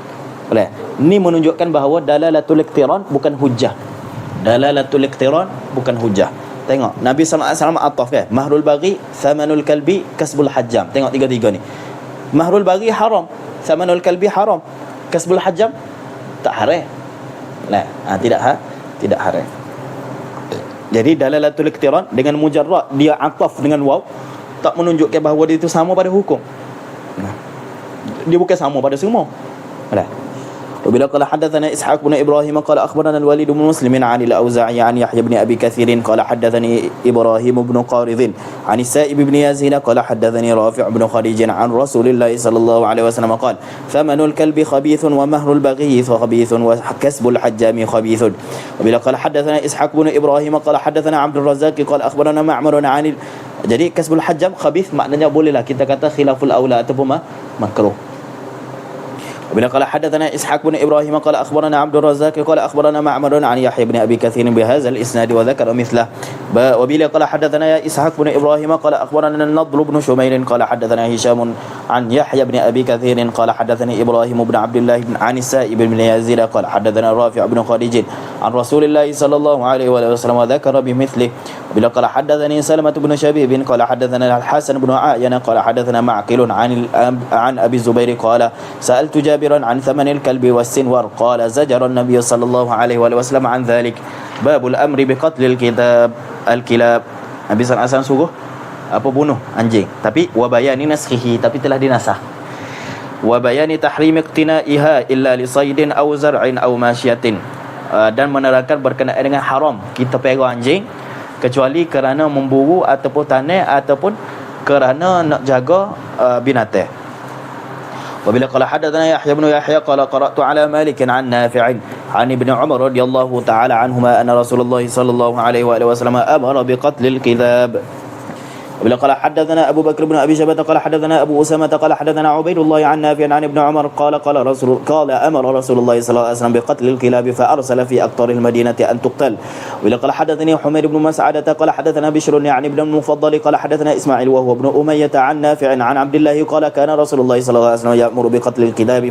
Boleh. Ini menunjukkan bahawa dalalatul iqtiran bukan hujah. Dalalatul iqtiran bukan hujah. Tengok, Nabi sallallahu alaihi wasallam ataf kan, mahrul baghi, thamanul kalbi, kasbul hajam. Tengok tiga-tiga ni. Mahrul baghi haram, thamanul kalbi haram, kasbul hajam tak haram. Nah, tidak haram. Jadi dalalatul iqtiran dengan mujarrad dia ataf dengan waw tak menunjukkan bahawa dia itu sama pada hukum. Nah, dia bukan sama pada semua. Nah. وبلا قال حدثنا إسحاق بن إبراهيم قال أخبرنا الوليد بن مسلم عن الأوزاعي عن يحيى بن أبي كثير قال حدثني إبراهيم بن قارض عن السائب بن يزيد قال حدثني رافع بن خديج عن رسول الله صلى الله عليه وسلم قال ثمن الكلب خبيث ومهر البغي خبيث وكسب الحجام خبيث. وبلا قال حدثنا إسحاق بن إبراهيم قال حدثنا عبد الرزاق قال أخبرنا معمر عن Jadi kasbul hajam khabith maknanya bolehlah kita kata khilaful aula ataupun makruh. وبلا قال حدثنا إسحاق بن إبراهيم قال أخبرنا عبد الرزاق قال أخبرنا معمر عن يحيى بن أبي كثير بهذا الإسناد وذكر مثله. وبلا قال حدثنا إسحاق بن إبراهيم قال أخبرنا النضر بن شمير قال حدثنا هشام عن يحيى بن أبي كثير قال حدثني إبراهيم بن عبد الله عن السائب بن يزيد قال حدثنا رافع بن خديج عن رسول الله صلى الله عليه وسلم وذكر بمثله. وبلا قال حدثني سلمة بن شبيب قال حدثنا الحسن بن عيينة قال حدثنا معقل عن أبي الزبير قال سألت جابرا عن ثمن الكلب والسنور قال زجر النبي صلى الله عليه وسلم عن ذلك. باب الأمر بقتل الكلاب. Nabi SAW suruh apa bunuh anjing, tapi wabayani naskhihi, tapi telah dinasah. Wabayani tahrim iqtinaiha illa li saydin aw zar'in aw masyiatin, dan menerangkan berkenaan dengan haram kita pelihara anjing kecuali kerana memburu ataupun tanah ataupun kerana nak jaga binatang. وبلا قال حدثنا يحيى بن يحيى قال قرأت على مالك عن نافع عن ابن عمر رضي الله تعالى عنهما أن رسول الله صلى الله عليه وآله وسلم أمر بقتل الكلاب. وبلا قال حدثنا أبو بكر بن أبي شيبة قال حدثنا أبو أسامة قال حدثنا عبيد الله عن نافع عن ابن عمر قال أمر رسول الله صلى الله عليه وسلم بقتل الكلاب فأرسل في أقطار المدينة أن تقتل. وبلا قال حدثني حميد بن مسعدة قال حدثنا بشر عن ابن المفضل قال حدثنا إسماعيل وهو ابن أمية عن نافع عن عبد الله قال كان رسول الله صلى الله عليه وسلم يأمر بقتل الكلاب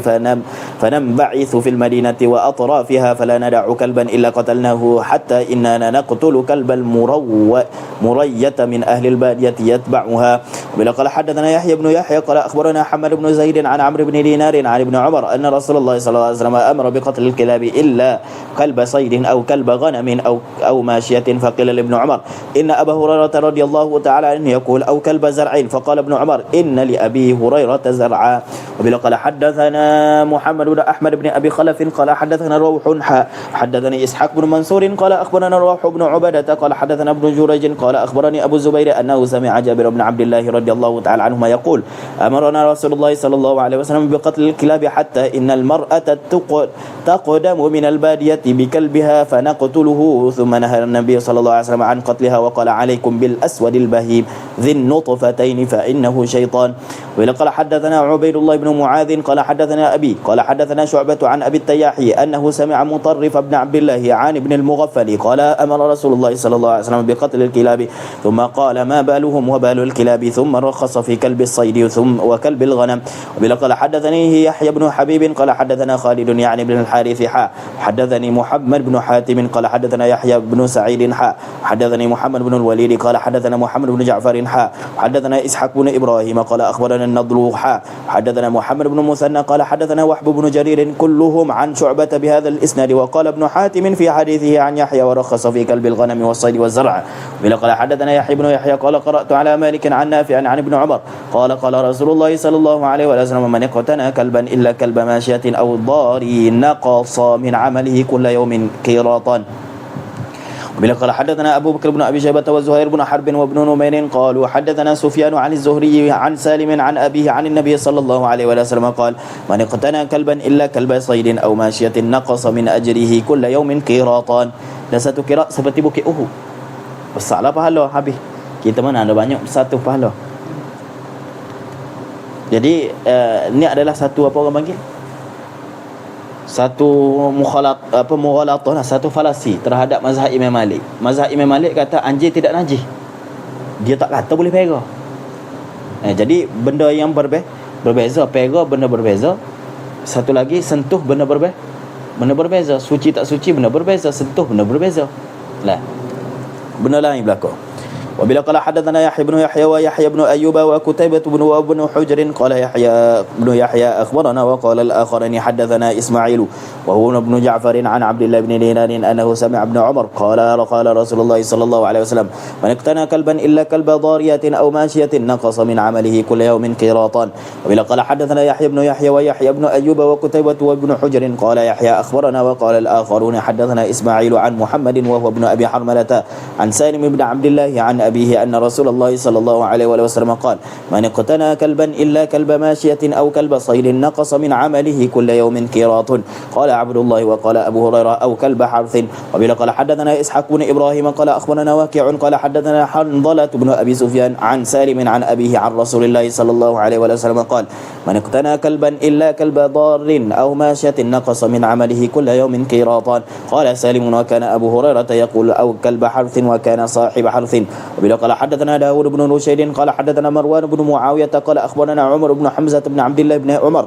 فننبعث في المدينة وأطرافها فلا ندع كلبا إلا قتلناه حتى إننا نقتل كلب المرية من أهل البادية يتبعها. وبلا قال حدثنا يحيى بن يحيى قال أخبرنا حمد بن زيد عن عمرو بن دينار عن ابن عمر أن رسول الله صلى الله عليه وسلم أمر بقتل الكلاب إلا كلب صيد أو كلب غنم أو ماشية. فقيل لابن عمر إن أبا هريرة رضي الله تعالى عنه يقول أو كلب زرع، فقال ابن عمر إن لأبي هريرة زرعا. وبلا قال حدثنا محمد بن أحمد بن أبي خلف قال حدثنا روح حدثني إسحاق بن منصور قال أخبرنا روح بن عبادة قال حدثنا ابن جريج قال أخبرني أبو الزبير أنه سمع سمع جابر بن عبد الله رضي الله تعالى عنهما يقول أمرنا رسول الله صلى الله عليه وسلم بقتل الكلاب حتى إن المرأة تقدم من البادية بكلبها فنقتله ثم نهى النبي صلى الله عليه وسلم عن قتلها وقال عليكم بالأسود البهيم ذي النطفتين فإنه شيطان. ولقد حدثنا عبيد الله بن معاذ قال حدثنا أبي قال حدثنا شعبة عن أبي التياحي أنه سمع مطرف بن عبد الله عن ابن المغفل قال أمر رسول الله صلى الله عليه وسلم بقتل الكلاب ثم قال ما بالهم وبال الكلاب ثم رخص في كلب الصيد وكلب الغنم. ولقد حدثني يحيى بن حبيب قال حدثنا خالد يعني بن الحارث حدثني محمد بن حاتم قال حدثنا يحيى بن سعيد حدثني محمد بن الوليد قال حدثنا محمد بن جعفر حدثنا إسحاق بن إبراهيم قال أخبرنا النضر حدثنا محمد بن مثنى قال حدثنا وحب بن جرير كلهم عن شعبة بهذا الإسناد. وقال ابن حاتم في حديثه عن يحيى ورخص في كلب الغنم والصيد والزرع. ولقد حدثنا يحيى بن يحيى قال قرأت على مالك عن نافع عن ابن عمر قال قال رسول الله صلى الله عليه وسلم من اقتنى كلبا إلا كلب ماشية أو ضاري نقص من عمله كل يوم قيراطا. قال حدثنا أبو بكر بن أبي شيبة وزهير بن حرب وابن نمير قالوا حدثنا سفيان عن الزهري عن سالم عن أبيه عن النبي صلى الله عليه وسلم قال من اقتنى كلبا إلا كلب صيد أو ماشية نقص من أجره كل يوم قيراطان. Dan satu kira seperti bukit Uhud. Besarlah pahala habis. Kita mana ada banyak satu pahala. Jadi ni adalah satu apa orang panggil? Satu mughalatah lah, satu falasi terhadap mazhab Imam Malik. Mazhab Imam Malik kata anjing tidak najis. Dia tak kata boleh pegang. Jadi benda yang berbeza, pegang benda berbeza. Satu lagi sentuh benda berbeza. Suci tak suci benda berbeza, sentuh benda berbeza. Lah. Benda lain berlaku. وبلا قال حدثنا يحيى بن يحيى ويحيى بن أيوب وكتيبة بن حجر قال يحيى بن يحيى أخبرنا وقال الآخرين حدثنا إسماعيل وهو ابن جعفر عن عبد الله بن دينار أنه سمع ابن عمر قال رسول الله صلى الله عليه وسلم من اقتنى كلبا إلا كلب ضارية أو ماشية نقص من عمله كل يوم قيراطا. وبلا قال حدثنا يحيى بن يحيى ويحيى بن أيوب وكتيبة وابن حجر قال يحيى أخبرنا وقال الآخرون حدثنا إسماعيل عن محمد وهو ابن أبي حرملة عن سالم بن عبد الله عن أبيه أن رسول الله صلى الله عليه وسلم قال من اقتنى كلبا إلا كلب ماشية أو كلب صيد نقص من عمله كل يوم قيراط. قال عبد الله وقال أبو هريرة أو كلب حرث. وبلا قال حدثنا إسحاق بن إبراهيم قال أخبرنا واكع قال حدثنا حنظلة بن أبي سفيان عن سالم عن أبيه عن رسول الله صلى الله عليه وسلم قال من اقتنى كلبا إلا كلب ضار أو ماشية نقص من عمله كل يوم قيراطان. قال سالم وكان أبو هريرة يقول أو كلب حرث وكان صاحب حرث. وبلا قال حدثنا داود بن رشيد قال حدثنا مروان بن معاوية قال أخبرنا عمر بن حمزة بن عبد الله بن عمر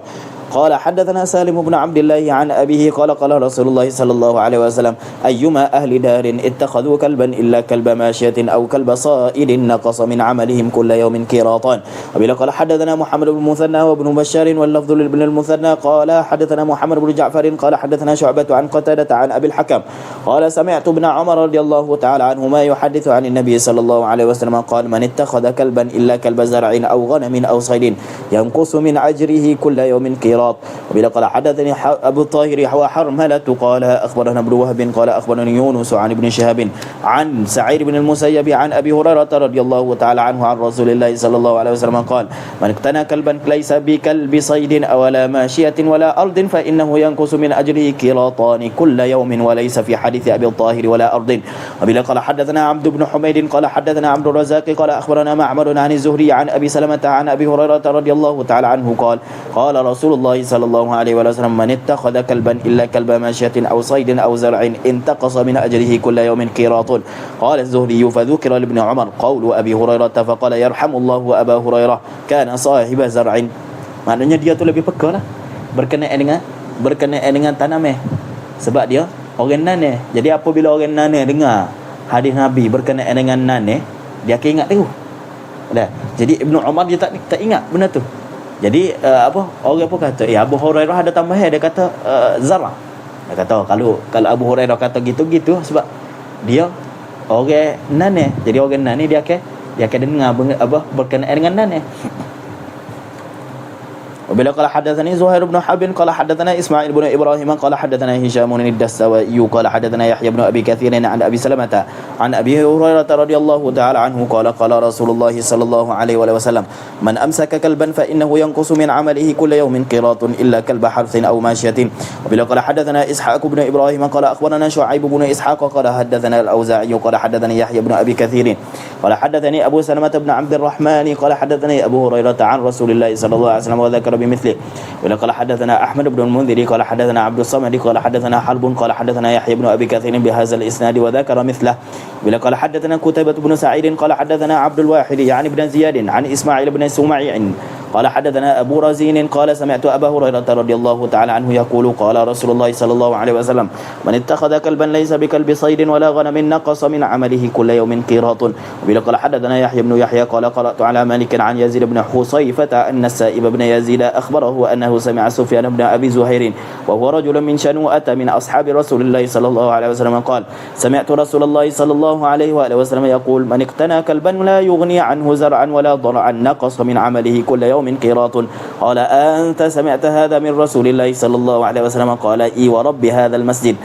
قال حدثنا سالم بن عبد الله عن أبيه قال قال رسول الله صلى الله عليه وسلم أيما أهل دار اتخذوا كلبا إلا كلب ماشية أو كلب صائد نقص من عملهم كل يوم قيراطان. وبلا قال حدثنا محمد بن المثنى وابن بشار واللفظ لابن المثنى قال حدثنا محمد بن جعفر قال حدثنا شعبة عن قتادة عن أبي الحكم قال سمعت ابن عمر رضي الله تعالى عنهما يحدث عن النبي صلى الله عليه وسلم قال من اتخذ كلبا إلا كلب زرع أو غنم أو صيد ينقص من أجره كل يوم قيراط. وبلا قال حدثني أبو الطاهر وحرملة قال أخبرنا ابن وهب قال أخبرني يونس عن ابن شهاب عن سعيد بن المسيب عن أبي هريرة رضي الله تعالى عنه عن رسول الله صلى الله عليه وسلم قال من اقتنى كلبا ليس بكلب صيد ولا ماشية ولا أرض فإنه ينقص من أجره قيراطان كل يوم وليس في حديث أبي الطاهر ولا أرض. وبلا قال حدثنا عبد بن حميد قال حدثنا عبد الرزاق قال أخبرنا معمر عن الزهري عن أبي سلمة عن أبي هريرة رضي الله تعالى عنه قال رسول الله صلى الله عليه وسلم من اتخذ كلبا إلا كلب ماشية أو صيد أو زرع انتقص من أجره كل يوم قيراط. قال الزهري فذكر لابن عمر قول أبي هريرة فقال يرحم الله أبا هريرة كان صاحب زرع. Maknanya dia tu lebih peka lah berkenaan dengan tanam sebab dia orang naneh. Jadi apabila orang naneh dengar hadis Nabi berkenaan dengan naneh, dia akan ingat tu. Jadi Ibnu Umar dia tak ingat benda tu. Jadi orang pun kata Abu Hurairah ada tambahan, dia kata zara. Dia kata kalau Abu Hurairah kata gitu-gitu sebab dia orang naneh. Jadi orang naneh dia akan dengar berkenaan dengan naneh. وبلا قال حدثني زهير بن حرب قال حدثنا إسماعيل بن إبراهيم قال حدثنا هشام الدستوائي قال حدثنا يحيى بن أبي كثير عن أبي سلمة عن أبي هريرة رضي الله تعالى عنه قال قال رسول الله صلى الله عليه وسلم من أمسك كلبا فإنه ينقص من عمله كل يوم قيراط إلا كلب حرث أو ماشية. وبلا قال حدثنا إسحاق بن إبراهيم قال أخبرنا شعيب بن إسحاق قال حدثنا الأوزاعي قال حدثني يحيى بن أبي كثير قال حدثني أبو سلمة بن عبد الرحمن قال حدثني أبو هريرة عن رسول الله صلى الله عليه وسلم وذكر بمثله. قال حدثنا أحمد بن المنذر قال حدثنا عبد الصمد قال حدثنا حرب قال حدثنا يحيى بن أبي كثير بهذا الإسناد وذكر مثله. قال حدثنا قتيبة بن سعيد قال حدثنا عبد الواحد يعني بن زياد عن إسماعيل بن سميع قال حدثنا أبو رزين قال سمعت أبا هريرة رضي الله تعالى عنه يقول قال رسول الله صلى الله عليه وسلم من اتخذ كلبا ليس بكلب صيد ولا غنم نقص من عمله كل يوم قيراط. قال حدثنا يحيى بن يحيى قال قرأت على مالك عن يزيد بن حصيفة أن السائب بن يزيد أخبره أنه سمع سفيان بن أبي زهير وهو رجل من شنوءة من أصحاب رسول الله صلى الله عليه وسلم قال سمعت رسول الله صلى الله عليه وآله وسلم يقول من اقتنى كلبا لا يغني عنه زرعا ولا ضرعا نقص من عمله كل يوم قيراط. قال أنت سمعت هذا من رسول الله صلى الله عليه وسلم قال إي ورب هذا المسجد.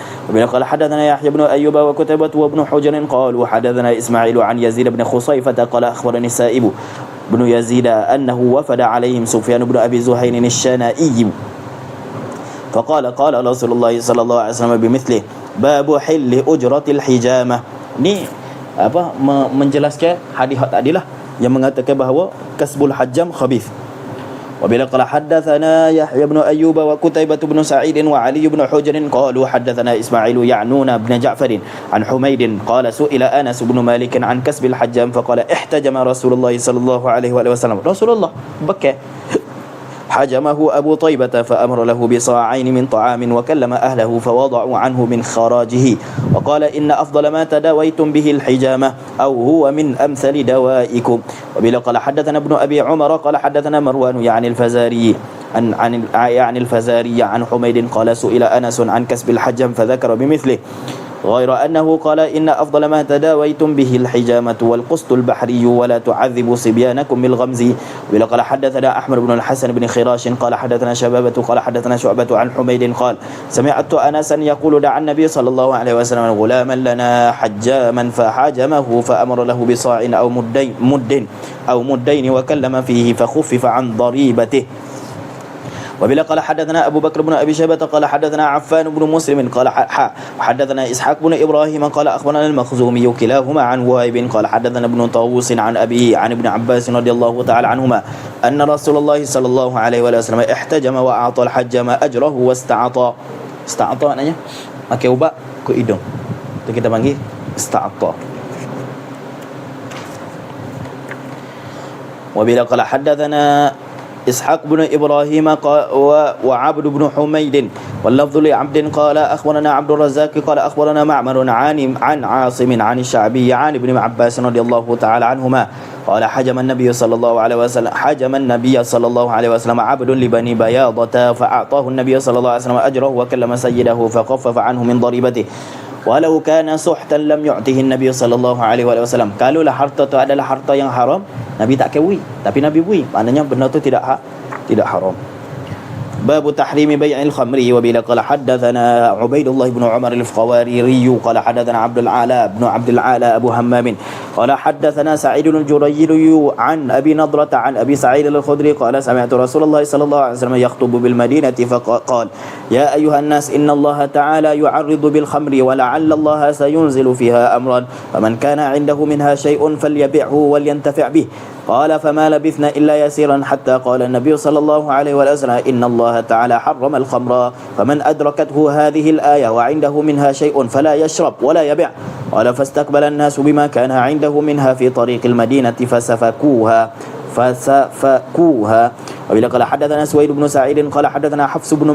قال حدثنا يحيى بن أيوب وكتبة وابن حجر قالوا حدثنا إسماعيل عن يزيد بن خصيفة قال أخبرني السائب بن يزيد أنه وفد عليهم سفيان بن أبي زهير الشنائي فقال قال رسول الله صلى الله عليه وسلم بمثله باب حل أجرة الحجامة. Ni menjelaskan hadis tadi lah yang mengatakan bahawa kasbul hajam khabith. وبلا قال حدثنا يحيى بن أيوب وكتيبة بن سعيد وعلي بن حجر قالوا حدثنا إسماعيل يعنون بن جعفر عن حميد قال سئل أنس بن مالك عن كسب الحجام فقال احتجم رسول الله صلى الله عليه وسلم رسول الله بكى حجمه أبو طيبة فأمر له بصاعين من طعام وكلم أهله فوضعوا عنه من خراجه وقال إن أفضل ما تداويتم به الحجامة أو هو من أمثل دوائكم. وبلا قال حدثنا ابن أبي عمر قال حدثنا مروان يعني الفزاري عن حميد قال سئل أنس عن كسب الحجام فذكر بمثله غير أنه قال إن أفضل ما تداويتم به الحجامة والقسط البحري ولا تعذبوا صبيانكم بالغمز. قال حدثنا أحمد بن الحسن بن خراش قال حدثنا شبابة قال حدثنا شعبة عن حميد قال سمعت أنسا يقول دعا النبي صلى الله عليه وسلم غلاما لنا حجاما فحاجمه فأمر له بصاع أو مدين وكلم فيه فخفف عن ضريبته. وبلا قال حدثنا أبو بكر بن أبي شيبة قال حدثنا عفان بن مسلم قال حدثنا إسحاق بن إبراهيم قال أخبرنا المخزومي كلاهما عن وهيب قال حدثنا ابن طاووس عن أبيه عن ابن عباس رضي الله تعالى عنهما أن رسول الله صلى الله عليه وسلم احتجم وأعطى الحجام أجره واستعطى. استعطى maknanya pakai ubat ke hidung, itu kita panggil ista'ta. وبلا قال حدثنا إسحاق بن إبراهيم وعبد بن حميد واللفظ لعبد قال أخبرنا عبد الرزاق قال أخبرنا معمر عن عاصم عن الشعبي عن ابن عباس رضي الله تعالى عنهما قال حجم النبي صلى الله عليه وسلم عبد لبني بياضة فأعطاه النبي صلى الله عليه وسلم أجره وكلم سيده فخفف عنه من ضريبته walau kana suhtan lam yu'tihi Nabi sallallahu alaihi wasallam. Kalaulah harta itu adalah harta yang haram, Nabi tak kawin, tapi Nabi bui, maknanya benda itu tidak haram. باب تحريم بيع الخمر. وبلا قال حدثنا عبيد الله بن عمر الفقواري قال حدثنا عبد العالى أبو همام قال حدثنا سعيد الجريري عن أبي نضرة عن أبي سعيد الخدري قال سمعت رسول الله صلى الله عليه وسلم يخطب بالمدينة فقال يا أيها الناس إن الله تعالى يعرض بالخمر ولعل الله سينزل فيها أمرا فمن كان عنده منها شيء فليبيعه ولينتفع به. قال فما لبثنا إلا يسيرا حتى قال النبي صلى الله عليه وسلم إن الله تعالى حرم الخمر فمن أدركته هذه الآية وعنده منها شيء فلا يشرب ولا يبيع. قال فاستقبل الناس بما كان عنده منها في طريق المدينة فسفكوها. وبلا قال حدثنا سويد بن سعيد قال حدثنا حفص بن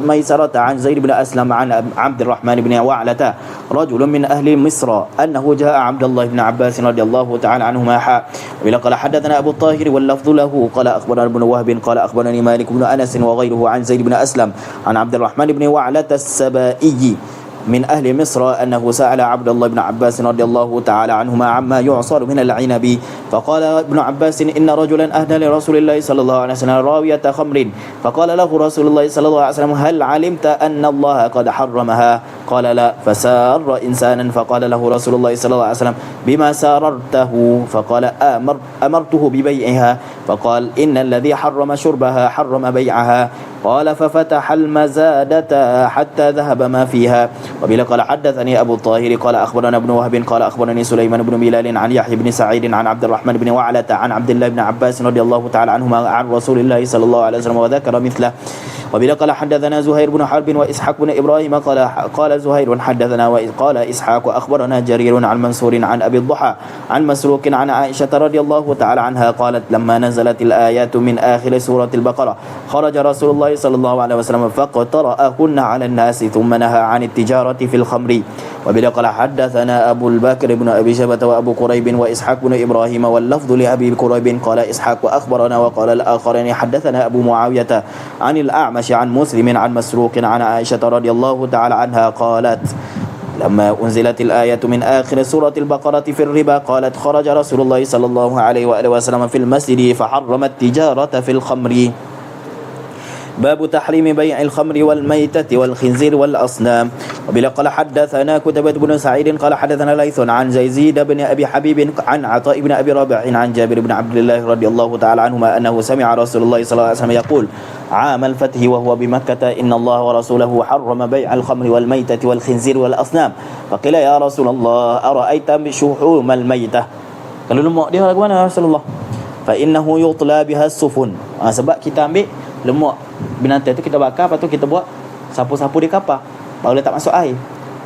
ميسرة عن زيد بن أسلم عن عبد الرحمن بن وعلة رجل من أهل مصر أنه جاء عبد الله بن عباس رضي الله تعالى عنهما وبلا قال حدثنا أبو الطاهر واللفظ له قال أخبرنا ابن وهب قال أخبرني مالك بن أنس وغيره عن زيد بن أسلم عن عبد الرحمن بن وعلة السبائي من أهل مصر أنه سأل عبد الله بن عباس رضي الله تعالى عنهما عما يعصر من العنب فقال ابن عباس إن رجلا أهدى لرسول الله صلى الله عليه وسلم راوية خمر فقال له رسول الله صلى الله عليه وسلم هل علمت أن الله قد حرمها قال لا فسار إنسانا فقال له رسول الله صلى الله عليه وسلم بما ساررته فقال أمرته ببيعها فقال إن الذي حرم شربها حرم بيعها قال ففتح المزادة حتى ذهب ما فيها وبلا قال حدثني أبو الطاهر قال أخبرنا ابن وهب قال أخبرني سليمان بن بلال عن يحيى بن سعيد عن عبد الرحمن بن وعلة عن عبد الله بن عباس رضي الله تعالى عنهما عن رسول الله صلى الله عليه وسلم وذكر مثله وبلا قال حدثنا زهير بن حرب وإسحاق بن إبراهيم قال زهير حدثنا قال إسحاق أخبرنا جرير عن منصور عن أبي الضحى عن مسروق عن عائشة رضي الله تعالى عنها قالت لما نزلت الآيات من آخر سورة البقرة خرج رسول الله صلى الله عليه وسلم فاقترأهن على الناس ثم نهى عن التجارة في الخمر وبلا قال حدثنا أبو البكر بن أبي شيبة وأبو كريب وإسحاق بن إبراهيم واللفظ لأبي كريب قال إسحاق أخبرنا وقال الآخرين حدثنا أبو معاوية عن الأعمش عن مسلم عن مسروق عن عائشة رضي الله تعالى عنها قالت لما أنزلت الآية من آخر سورة البقرة في الربا قالت خرج رسول الله صلى الله عليه وآله وسلم في المسجد فحرم التجارة في الخمر باب تحريم بيع الخمر والميتة والخنزير والأصنام وبلا قال حدثنا كتبة بن سعيد قال حدثنا ليث عن زيد بن أبي حبيب عن عطاء بن أبي رباح عن جابر بن عبد الله رضي الله تعالى عنهما أنه سمع رسول الله صلى الله عليه وسلم يقول عام الفتح وهو بمكة إن الله ورسوله حرم بيع الخمر والميتة والخنزير والأصنام فقيل يا رسول الله أرأيت بشحوم الميتة kalau lemak dia lagu mana Rasulullah fa innahu yutla biha sufun sebab kita ambil lemak binatang tu kita bakar, lepas tu kita buat sapu-sapu di kapal baru letak masuk air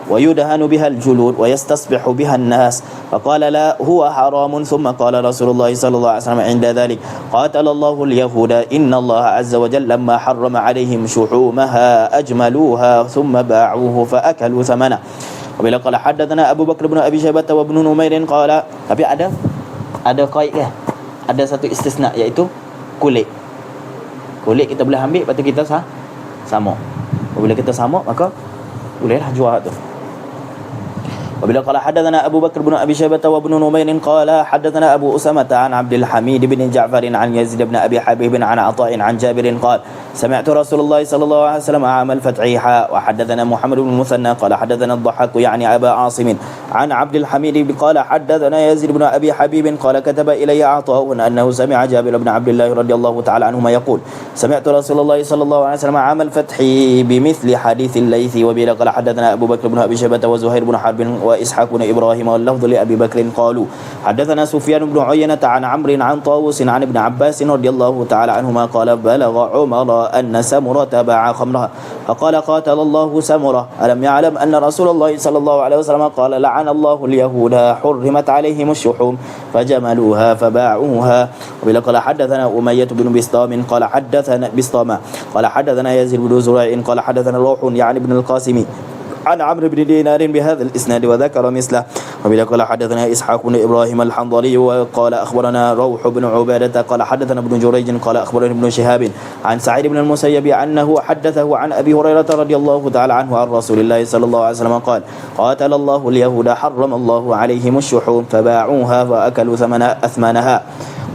wa yudhanu bihal julud wa yastasbihu bihan nas faqala la huwa haramun thumma qala Rasulullah sallallahu alaihi wasallam inda dhalik qatalallahu al-yahuda inna Allah azza wa jalla lamma harrama alaihim shuhumaha ajmaluha thumma ba'uhu fa akalu thamana wa bila qala hadathana Abu Bakr bin Abi Shaybah wa ibn Numair qala tapi ada qaid ke ada satu istisna iaitu kulit kita boleh ambil, lepas tu kita sama. Apabila kita sama maka bolehlah jual tu. وبلا قال حدثنا أبو بكر بن أبي شيبة وابن نمير قال حدثنا أبو أسامة عن عبد الحميد بن جعفر عن يزيد بن أبي حبيب عن عطاء عن جابر قال سمعت رسول الله صلى الله عليه وسلم عام الفتح وحدثنا محمد بن المثنى قال حدثنا الضحاك يعني أبا عاصم عن عبد الحميد قال حدثنا يزيد بن أبي حبيب قال كتب إلي عطاء أنه سمع جابر بن عبد الله رضي الله تعالى عنهما يقول سمعت رسول الله صلى الله عليه وسلم عام الفتح بمثل حديث الليث وبلا قال حدثنا أبو بكر بن أبي شيبة وزهير بن حرب وإسحاق بن إبراهيم واللفظ لأبي بكر قالوا حدثنا سفيان بن عيينة عن عمرو عن طاووس عن ابن عباس رضي الله تعالى عنهما قال بلغ عمر أن سمرة باع خمرها فقال قاتل الله سمرة ألم يعلم أن رسول الله صلى الله عليه وسلم قال لعن الله اليهود حرمت عليهم الشحوم فجملوها فباعوها وبلا قال حدثنا أمية بن بسطام قال حدثنا يزيد بن زريع قال حدثنا روح يعني ابن القاسم عن عمرو بن دينار بهذا الإسناد وذكر مثله وبلا قال حدثنا إسحاق بن إبراهيم الحنظلي وقال أخبرنا روح بن عبادة قال حدثنا ابن جريج قال أخبرنا ابن شهاب عن سعيد بن المسيب أنه حدثه عن أبي هريرة رضي الله تعالى عنه عن رسول الله صلى الله عليه وسلم قال قاتل الله اليهود حرم الله عليهم الشحوم فباعوها وأكلوا أثمانها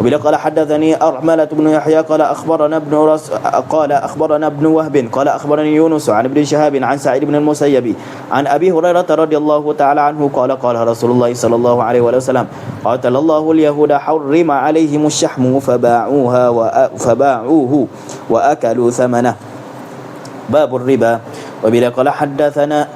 وبلا قال حدثني أرملة بن يحيى قال أخبرنا ابن وهب قال أخبرني يونس عن ابن شهاب عن سعيد بن المسيب عن أبي هريرة رضي الله تعالى عنه قال رسول الله صلى الله عليه وسلم قاتل الله اليهود حرم عليهم الشحم فباعوه وأكلوا ثمنه باب الربا وبلا قال حدثنا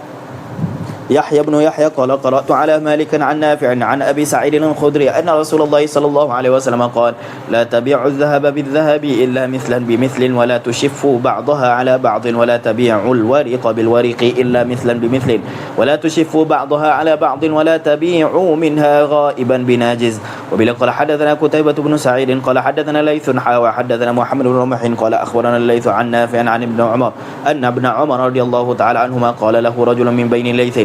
يحيى بن يحيى قال قرأت على مالك عن نافع عن أبي سعيد الخدري أن رسول الله صلى الله عليه وسلم قال لا تبيعوا الذهب بالذهب إلا مثلا بمثل ولا تشفوا بعضها على بعض ولا تبيعوا الورق بالورق إلا مثلا بمثل ولا تشفوا بعضها على بعض ولا تبيعوا منها غائبا بناجز وبلا قال حدثنا قتيبة بن سعيد قال حدثنا ليث وحدثنا محمد بن رمح قال أخبرنا الليث عن نافع عن ابن عمر أن ابن عمر رضي الله تعالى عنهما قال له رجل من بين الليث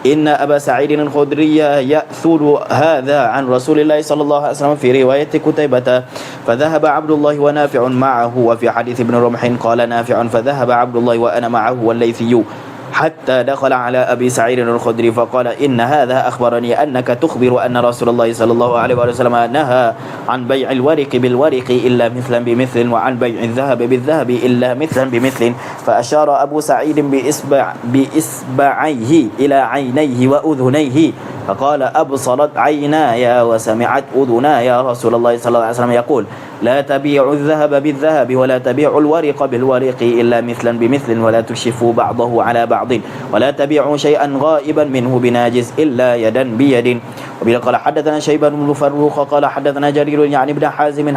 إن أبا سعيد الخدري يأثر هذا عن رسول الله صلى الله عليه وسلم في رواية قتيبة فذهب عبد الله ونافع معه وفي حديث ابن رمح قال نافع فذهب عبد الله وأنا معه والليثي حتى دخل على أبي سعيد الخدري فقال إن هذا أخبرني أنك تخبر أن رسول الله صلى الله عليه وسلم نهى عن بيع الورق بالورق إلا مثلا بمثل وعن بيع الذهب بالذهب إلا مثلا بمثل. فأشار أبو سعيد بإصبعيه إلى عينيه وأذنيه فقال أبصرت عيناي وسمعت أذناي رسول الله صلى الله عليه وسلم يقول لا تبيع الذهب بالذهب ولا تبيع الورق بالورق إلا مثلا بمثل ولا تشفوا بعضه على بعض ولا تبيعوا شيئا غائبا منه بناجز إلا يدا بيد. وبه قال حدثنا شيبان بن فروخ قال حدثنا جرير يعني بن حازم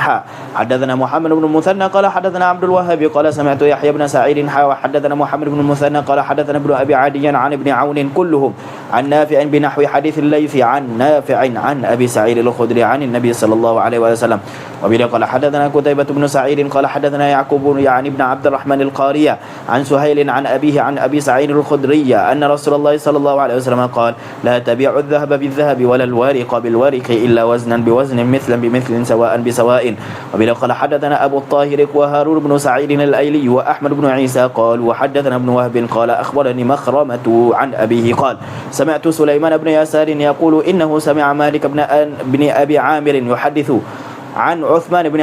حدثنا محمد بن المثنى قال حدثنا عبد الوهاب قال سمعت يحيى بن سعيد وحدثنا محمد بن المثنى قال حدثنا ابن أبي عدي عن ابن عون كلهم عن نافع بنحو حديث الليث عن نافع عن أبي سعيد الخدري عن النبي صلى الله عليه وسلم. وبه قال حدثنا قتيبة بن سعيد قال حدثنا يعقوب يعني ابن عبد الرحمن القارية عن سهيل عن أبيه عن أبي سعيد الخدري أن رسول الله صلى الله عليه وسلم قال لا تبيع الذهب بالذهب ولا الورق بالورق إلا وزنا بوزن مثلا بمثل سواء بسواء. وبه قال حدثنا أبو الطاهر وهارون بن سعيد الأيلي وأحمد بن عيسى قال وحدثنا ابن وهب قال أخبرني مخرمة عن أبيه قال سمعت سليمان بن يسار يقول إنه سمع مالك بن أبي عامر يحدث عن عثمان بن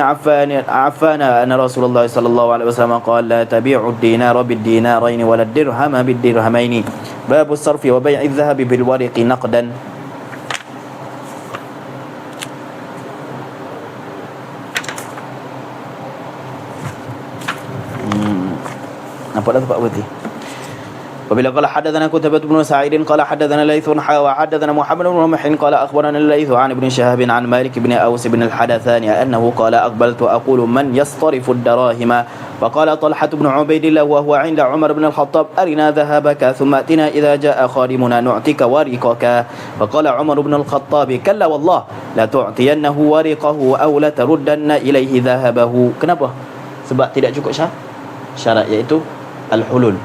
عفان أن رسول الله صلى الله عليه وسلم قال لا تبيع الدينار بالدينارين ولا الدرهم بالدرهمين. باب الصرف وبيع الذهب بالورق نقدا. Nampak dah tempat berhenti. وبلا قال حدثنا قتيبة بن سعيد قال حدثنا ليث وحدثنا محمد بن رمح قال أخبرنا الليث عن ابن شهاب عن مالك بن أوس بن الحدثاني أنه قال أقبلت أقول من يصطرف الدراهم فقال طلحة بن عبيد الله وهو عند عمر بن الخطاب أرنا ذهبك ثم أتنا إذا جاء خادمنا نعطيك ورقك. فقال عمر بن الخطاب كلا والله لا تعطينه ورقه أو لتردن إليه ذهبه. Kenapa? Sebab tidak cukup syarat iaitu al-hulul.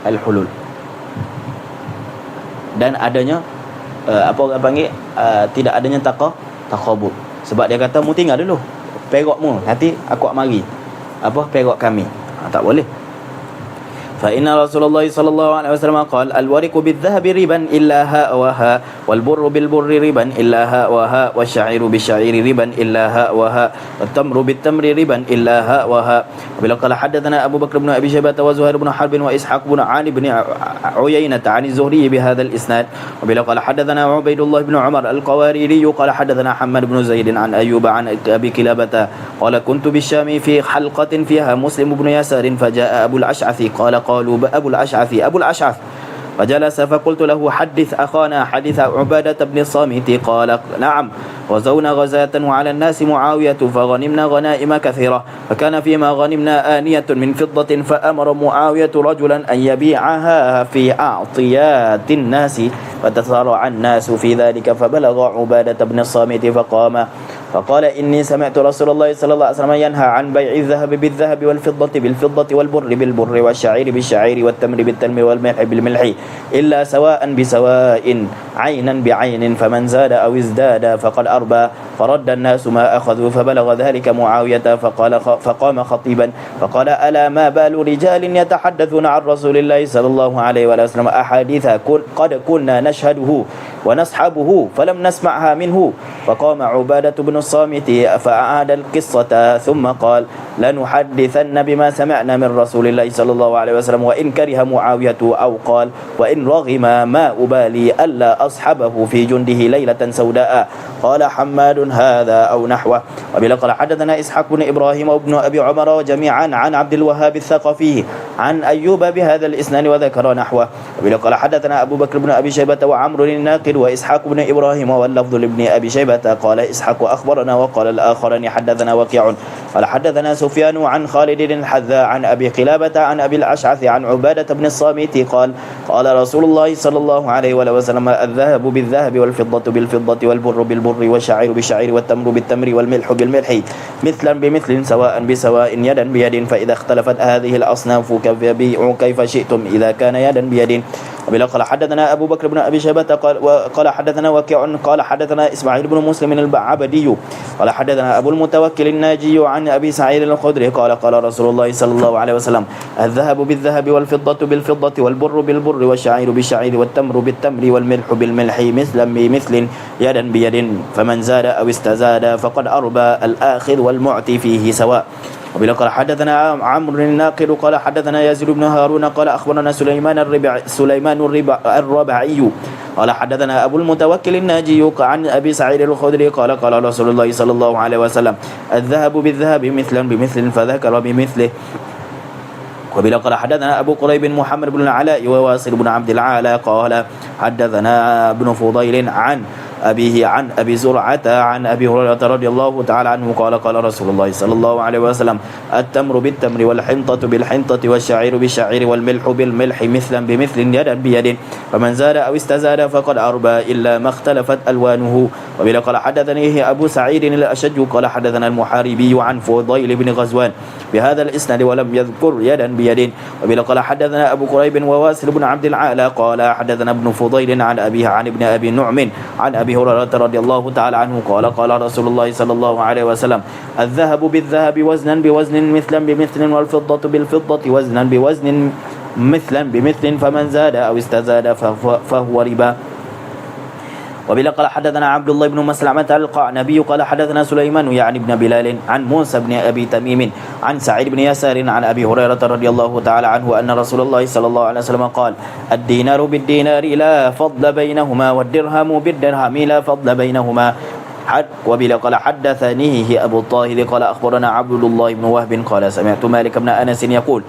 Al-hulul. Dan adanya apa orang panggil tidak adanya taqabud. Sebab dia kata mu tinggal dulu perakmu, nanti aku mari perak kami. Tak boleh. فإن رسول الله صلى الله عليه وسلم قال الورق بالذهب ربا إلا هاء وهاء والبر بالبر ربا إلا هاء وهاء والشعير بالشعير ربا إلا هاء وهاء والتمر بالتمر ربا إلا هاء وهاء. وبلا قال حدثنا أبو بكر بن أبي شيبة وزهير بن حرب وإسحاق بن علي بن عيينة عن الزهري بهذا الإسناد. وبلا قال حدثنا عبيد الله بن عمر القواريري قال حدثنا حماد بن زيد عن أيوب عن أبي كلابة قال كنت بالشام في حلقة فيها مسلم بن يسار فجاء أبو الأشعث قالوا أبو الأشعث فجلس فقلت له حدث أخانا حديث عبادة بن الصامت قال نعم غزونا غزاة وعلى الناس معاوية فغنمنا غنائم كثيرة فكان فيما غنمنا آنية من فضة فأمر معاوية رجلا أن يبيعها في أعطيات الناس فتسارع الناس في ذلك فبلغ عبادة بن الصامت فقال إني سمعت رسول الله صلى الله عليه وسلم ينهى عن بيع الذهب بالذهب والفضة بالفضة والبر بالبر والشعير بالشعير والتمر بالتمر والملح بالملح إلا سواء بسواء عينا بعين فمن زاد أو ازداد فقد أربى. فرد الناس ما أخذوا فبلغ ذلك معاوية فقام خطيبا فقال ألا ما بال رجال يتحدثون عن رسول الله صلى الله عليه وسلم أحاديث قد كنا نشهده ونصحبه فلم نسمعها منه. فقام عبادة بن الصامت فأعاد القصة ثم قال لنحدثن بما سمعنا من رسول الله صلى الله عليه وسلم وإن كره معاوية أو قال وإن رغم ما أبالي ألا أصحبه في جنده ليلة سوداء. قال حماد هذا أو نحوه. وبلا قال حدثنا إسحاق بن إبراهيم وابن أبي عمر جميعا عن عبد الوهاب الثقفي عن أيوب بهذا الإسناد وذكر نحوه. وبلا قال حدثنا أبو بكر بن أبي شيبة وعمرو الناقد وإسحاق بن إبراهيم واللفظ لابن أبي شيبة قال إسحاق أخبرنا وقال الآخران حدثنا وكيع قال حدثنا سفيان عن خالد الحذاء عن أبي قلابة عن أبي الأشعث عن عبادة بن الصامت قال رسول الله صلى الله عليه وسلم الذهب بالذهب والفضة بالفضة والبر بالبر والشعير بالشعير والتمر بالتمر والملح بالملح مثلا بمثل سواء بسواء يدا بيد فإذا اختلفت هذه الأصناف فبيعوا كيف شئتم إذا كان يدا بيد. وبلا قال حدثنا أبو بكر بن أبي شيبة قال حدثنا وكيع قال حدثنا إسماعيل بن مسلم العبدي قال حدثنا أبو المتوكل الناجي عن أبي سعيد الخدري قال قال رسول الله صلى الله عليه وسلم الذهب بالذهب والفضة بالفضة والبر بالبر والشعير بالشعير والتمر بالتمر والملح بالملح مثلا بمثل يدا بيد فمن زاد أو استزاد فقد أربى الآخذ والمعطي فيه سواء. وبلا قال حدثنا عمرو الناقد قال حدثنا يزيد بن هارون قال أخبرنا سليمان الربعي قال حدثنا أبو المتوكل الناجي عن أبي سعيد الخدري قال قال رسول الله صلى الله عليه وسلم الذهب بالذهب مثلا بمثل فذكر بمثله. وبلا قال حدثنا أبو قريب محمد بن العلاء وواصل بن عبد العالى قال حدثنا ابن فضيل عن أبيه عن أبي زرعة عن أبي هريرة رضي الله تعالى عنه قال قال رسول الله صلى الله عليه وسلم التمر بالتمر والحنطة بالحنطة والشعير بالشعير والملح بالملح مثلا بمثل يدا بيد فمن زاد أو استزاد فقد أربى إلا ما اختلفت ألوانه. وبلا قال حدثني أبو سعيد الأشج قال حدثنا المحاربي عن فضيل بن غزوان بهذا الإسناد ولم يذكر يدا بيد. وبلا قال حدثنا أبو قريب وواصل بن عبد العالى قال حدثنا ابن فضيل عن أبيه عن ابن أبي نعم عن أبي هريرة رضي الله تعالى عنه قال قال رسول الله صلى الله عليه وسلم الذهب بالذهب وزنا بوزن مثلا بمثل والفضة بالفضة وزنا بوزن مثلا بمثل فمن زاد أو استزاد فهو ربا. وبلا قال حدثنا عبد الله بن مسلمة القعنبي قال حدثنا سليمان يعني ابن بلال عن موسى بن أبي تميم عن سعيد بن يسار عن أبي هريرة رضي الله تعالى عنه أن رسول الله صلى الله عليه وسلم قال الدينار بالدينار لا فضل بينهما والدرهم بالدرهم لا فضل بينهما. وبلا قال حدثنيه أبو الطاهر قال أخبرنا عبد الله بن وهب قال سمعت مالك بن أنس يقول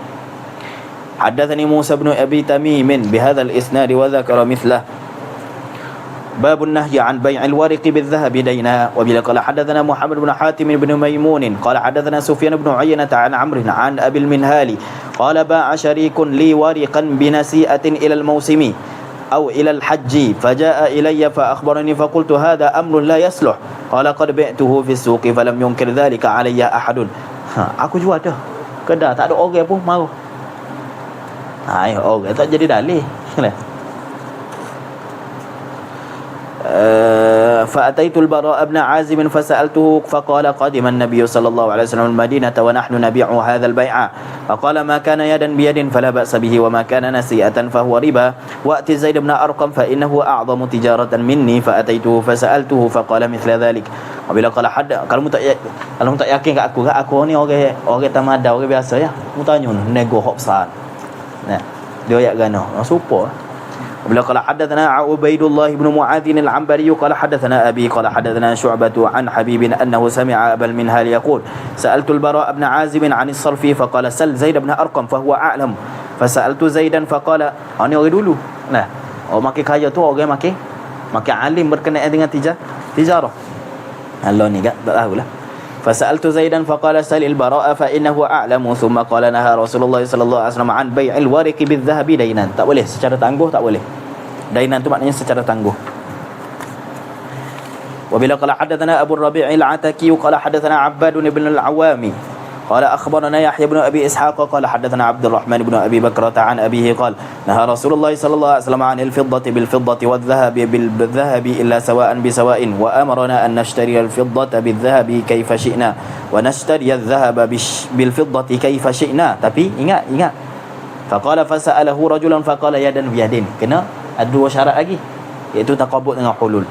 حدثني موسى بن أبي تميم بهذا الإسناد وذكر مثله. باب النهي عن بيع الورق بالذهب دينا. وبلا قال حدثنا محمد بن حاتم بن ميمون قال حدثنا سفيان بن عيينة عن عمرو عن أبي المنهال قال باع شريك لي ورقا بنسيئة إلى الموسم أو إلى الحج فجاء إلي فأخبرني فقلت هذا أمر لا يصلح قال قد بعته في السوق فلم ينكر ذلك علي أحد. Aku jual dah kedai tak ada orang pun mau. Orang tak jadi dalih. فأتيت البراء بن عازب فسألته فقال قدم النبي صلى الله عليه وسلم المدينة ونحن نبيع هذا البيع فقال ما كان يدا بيد فلا بأس به وما كان نسيئة فهو ربا وأت زيد بن أرقم فإنه أعظم تجارة مني فأتيته فسألته فقال مثل ذلك. Apabila kalau ada kalau tak yakin kat aku ni orang tamada orang biasa ya. Mu tanya nego hok besar. Nah, dia ayat gano. Super. وبلا قال حدثنا عبيد الله بن معاذ العنبري قال حدثنا أبي قال حدثنا شعبة عن حبيب أنه سمع أبا المنهال يقول سألت البراء بن عازب عن الصرف فقال سل زيد بن أرقم فهو أعلم فسألت زيدا فقال أنا أريد dulu. Nah, makin kaya tu orang makin alim berkenaan dengan tijarah. Allah ni tak tahulah. فسألت زيدا فقال سل البراء فإنه أعلم ثم قال نهى رسول الله صلى الله عليه وسلم عن بيع الورق بالذهب دينا. Tak boleh secara tangguh, tak boleh. Dainan tu maknanya secara tangguh. وبلا قال حدثنا أبو الربيع العتكي قال حدثنا عباد بن العوامي قال أخبرنا يحيى بن أبي إسحاق قال حدثنا عبد الرحمن بن أبي بكرة عن أبيه قال نهى رسول الله صلى الله عليه وسلم عن الفضة بالفضة والذهب بالذهب إلا سواء بسواء وأمرنا أن نشتري الفضة بالذهب كيف شئنا ونشتري الذهب بالفضة كيف شئنا. Tapi ingat فقال فسأله رجل فقال يدا بيد. Kena ada dua syarat lagi iaitu taqabud dengan hulul.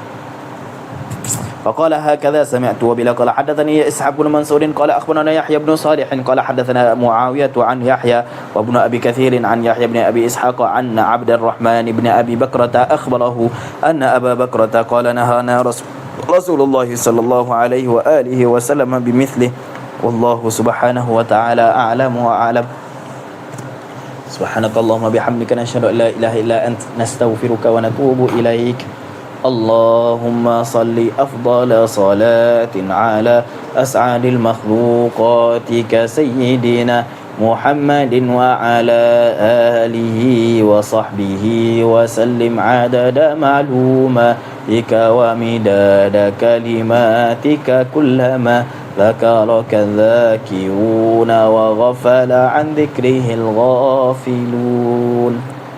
فقال هكذا سمعت. وبلا قال حدثني إسحاق بن منصور قال أخبرنا يحيى بن صالح قال حدثنا معاوية عن يحيى وابن أبي كثير عن يحيى بن أبي إسحاق عن عبد الرحمن بن أبي بكرة أخبره أن أبا بكرة قال نهانا رسول الله صلى الله عليه وآله وسلم بمثله والله سبحانه وتعالى أعلم وأعلم. سبحانك اللهم بحمدك نشهد أن لا إله إلا أنت نستغفرك ونتوب إليك. اللهم صل أفضل صلاة على أسعد المخلوقات كسيدنا محمد وعلى آله وصحبه وسلم عدد معلوماتك ومداد كلماتك كلما ذكرك الذاكرون وغفل عن ذكره الغافلون.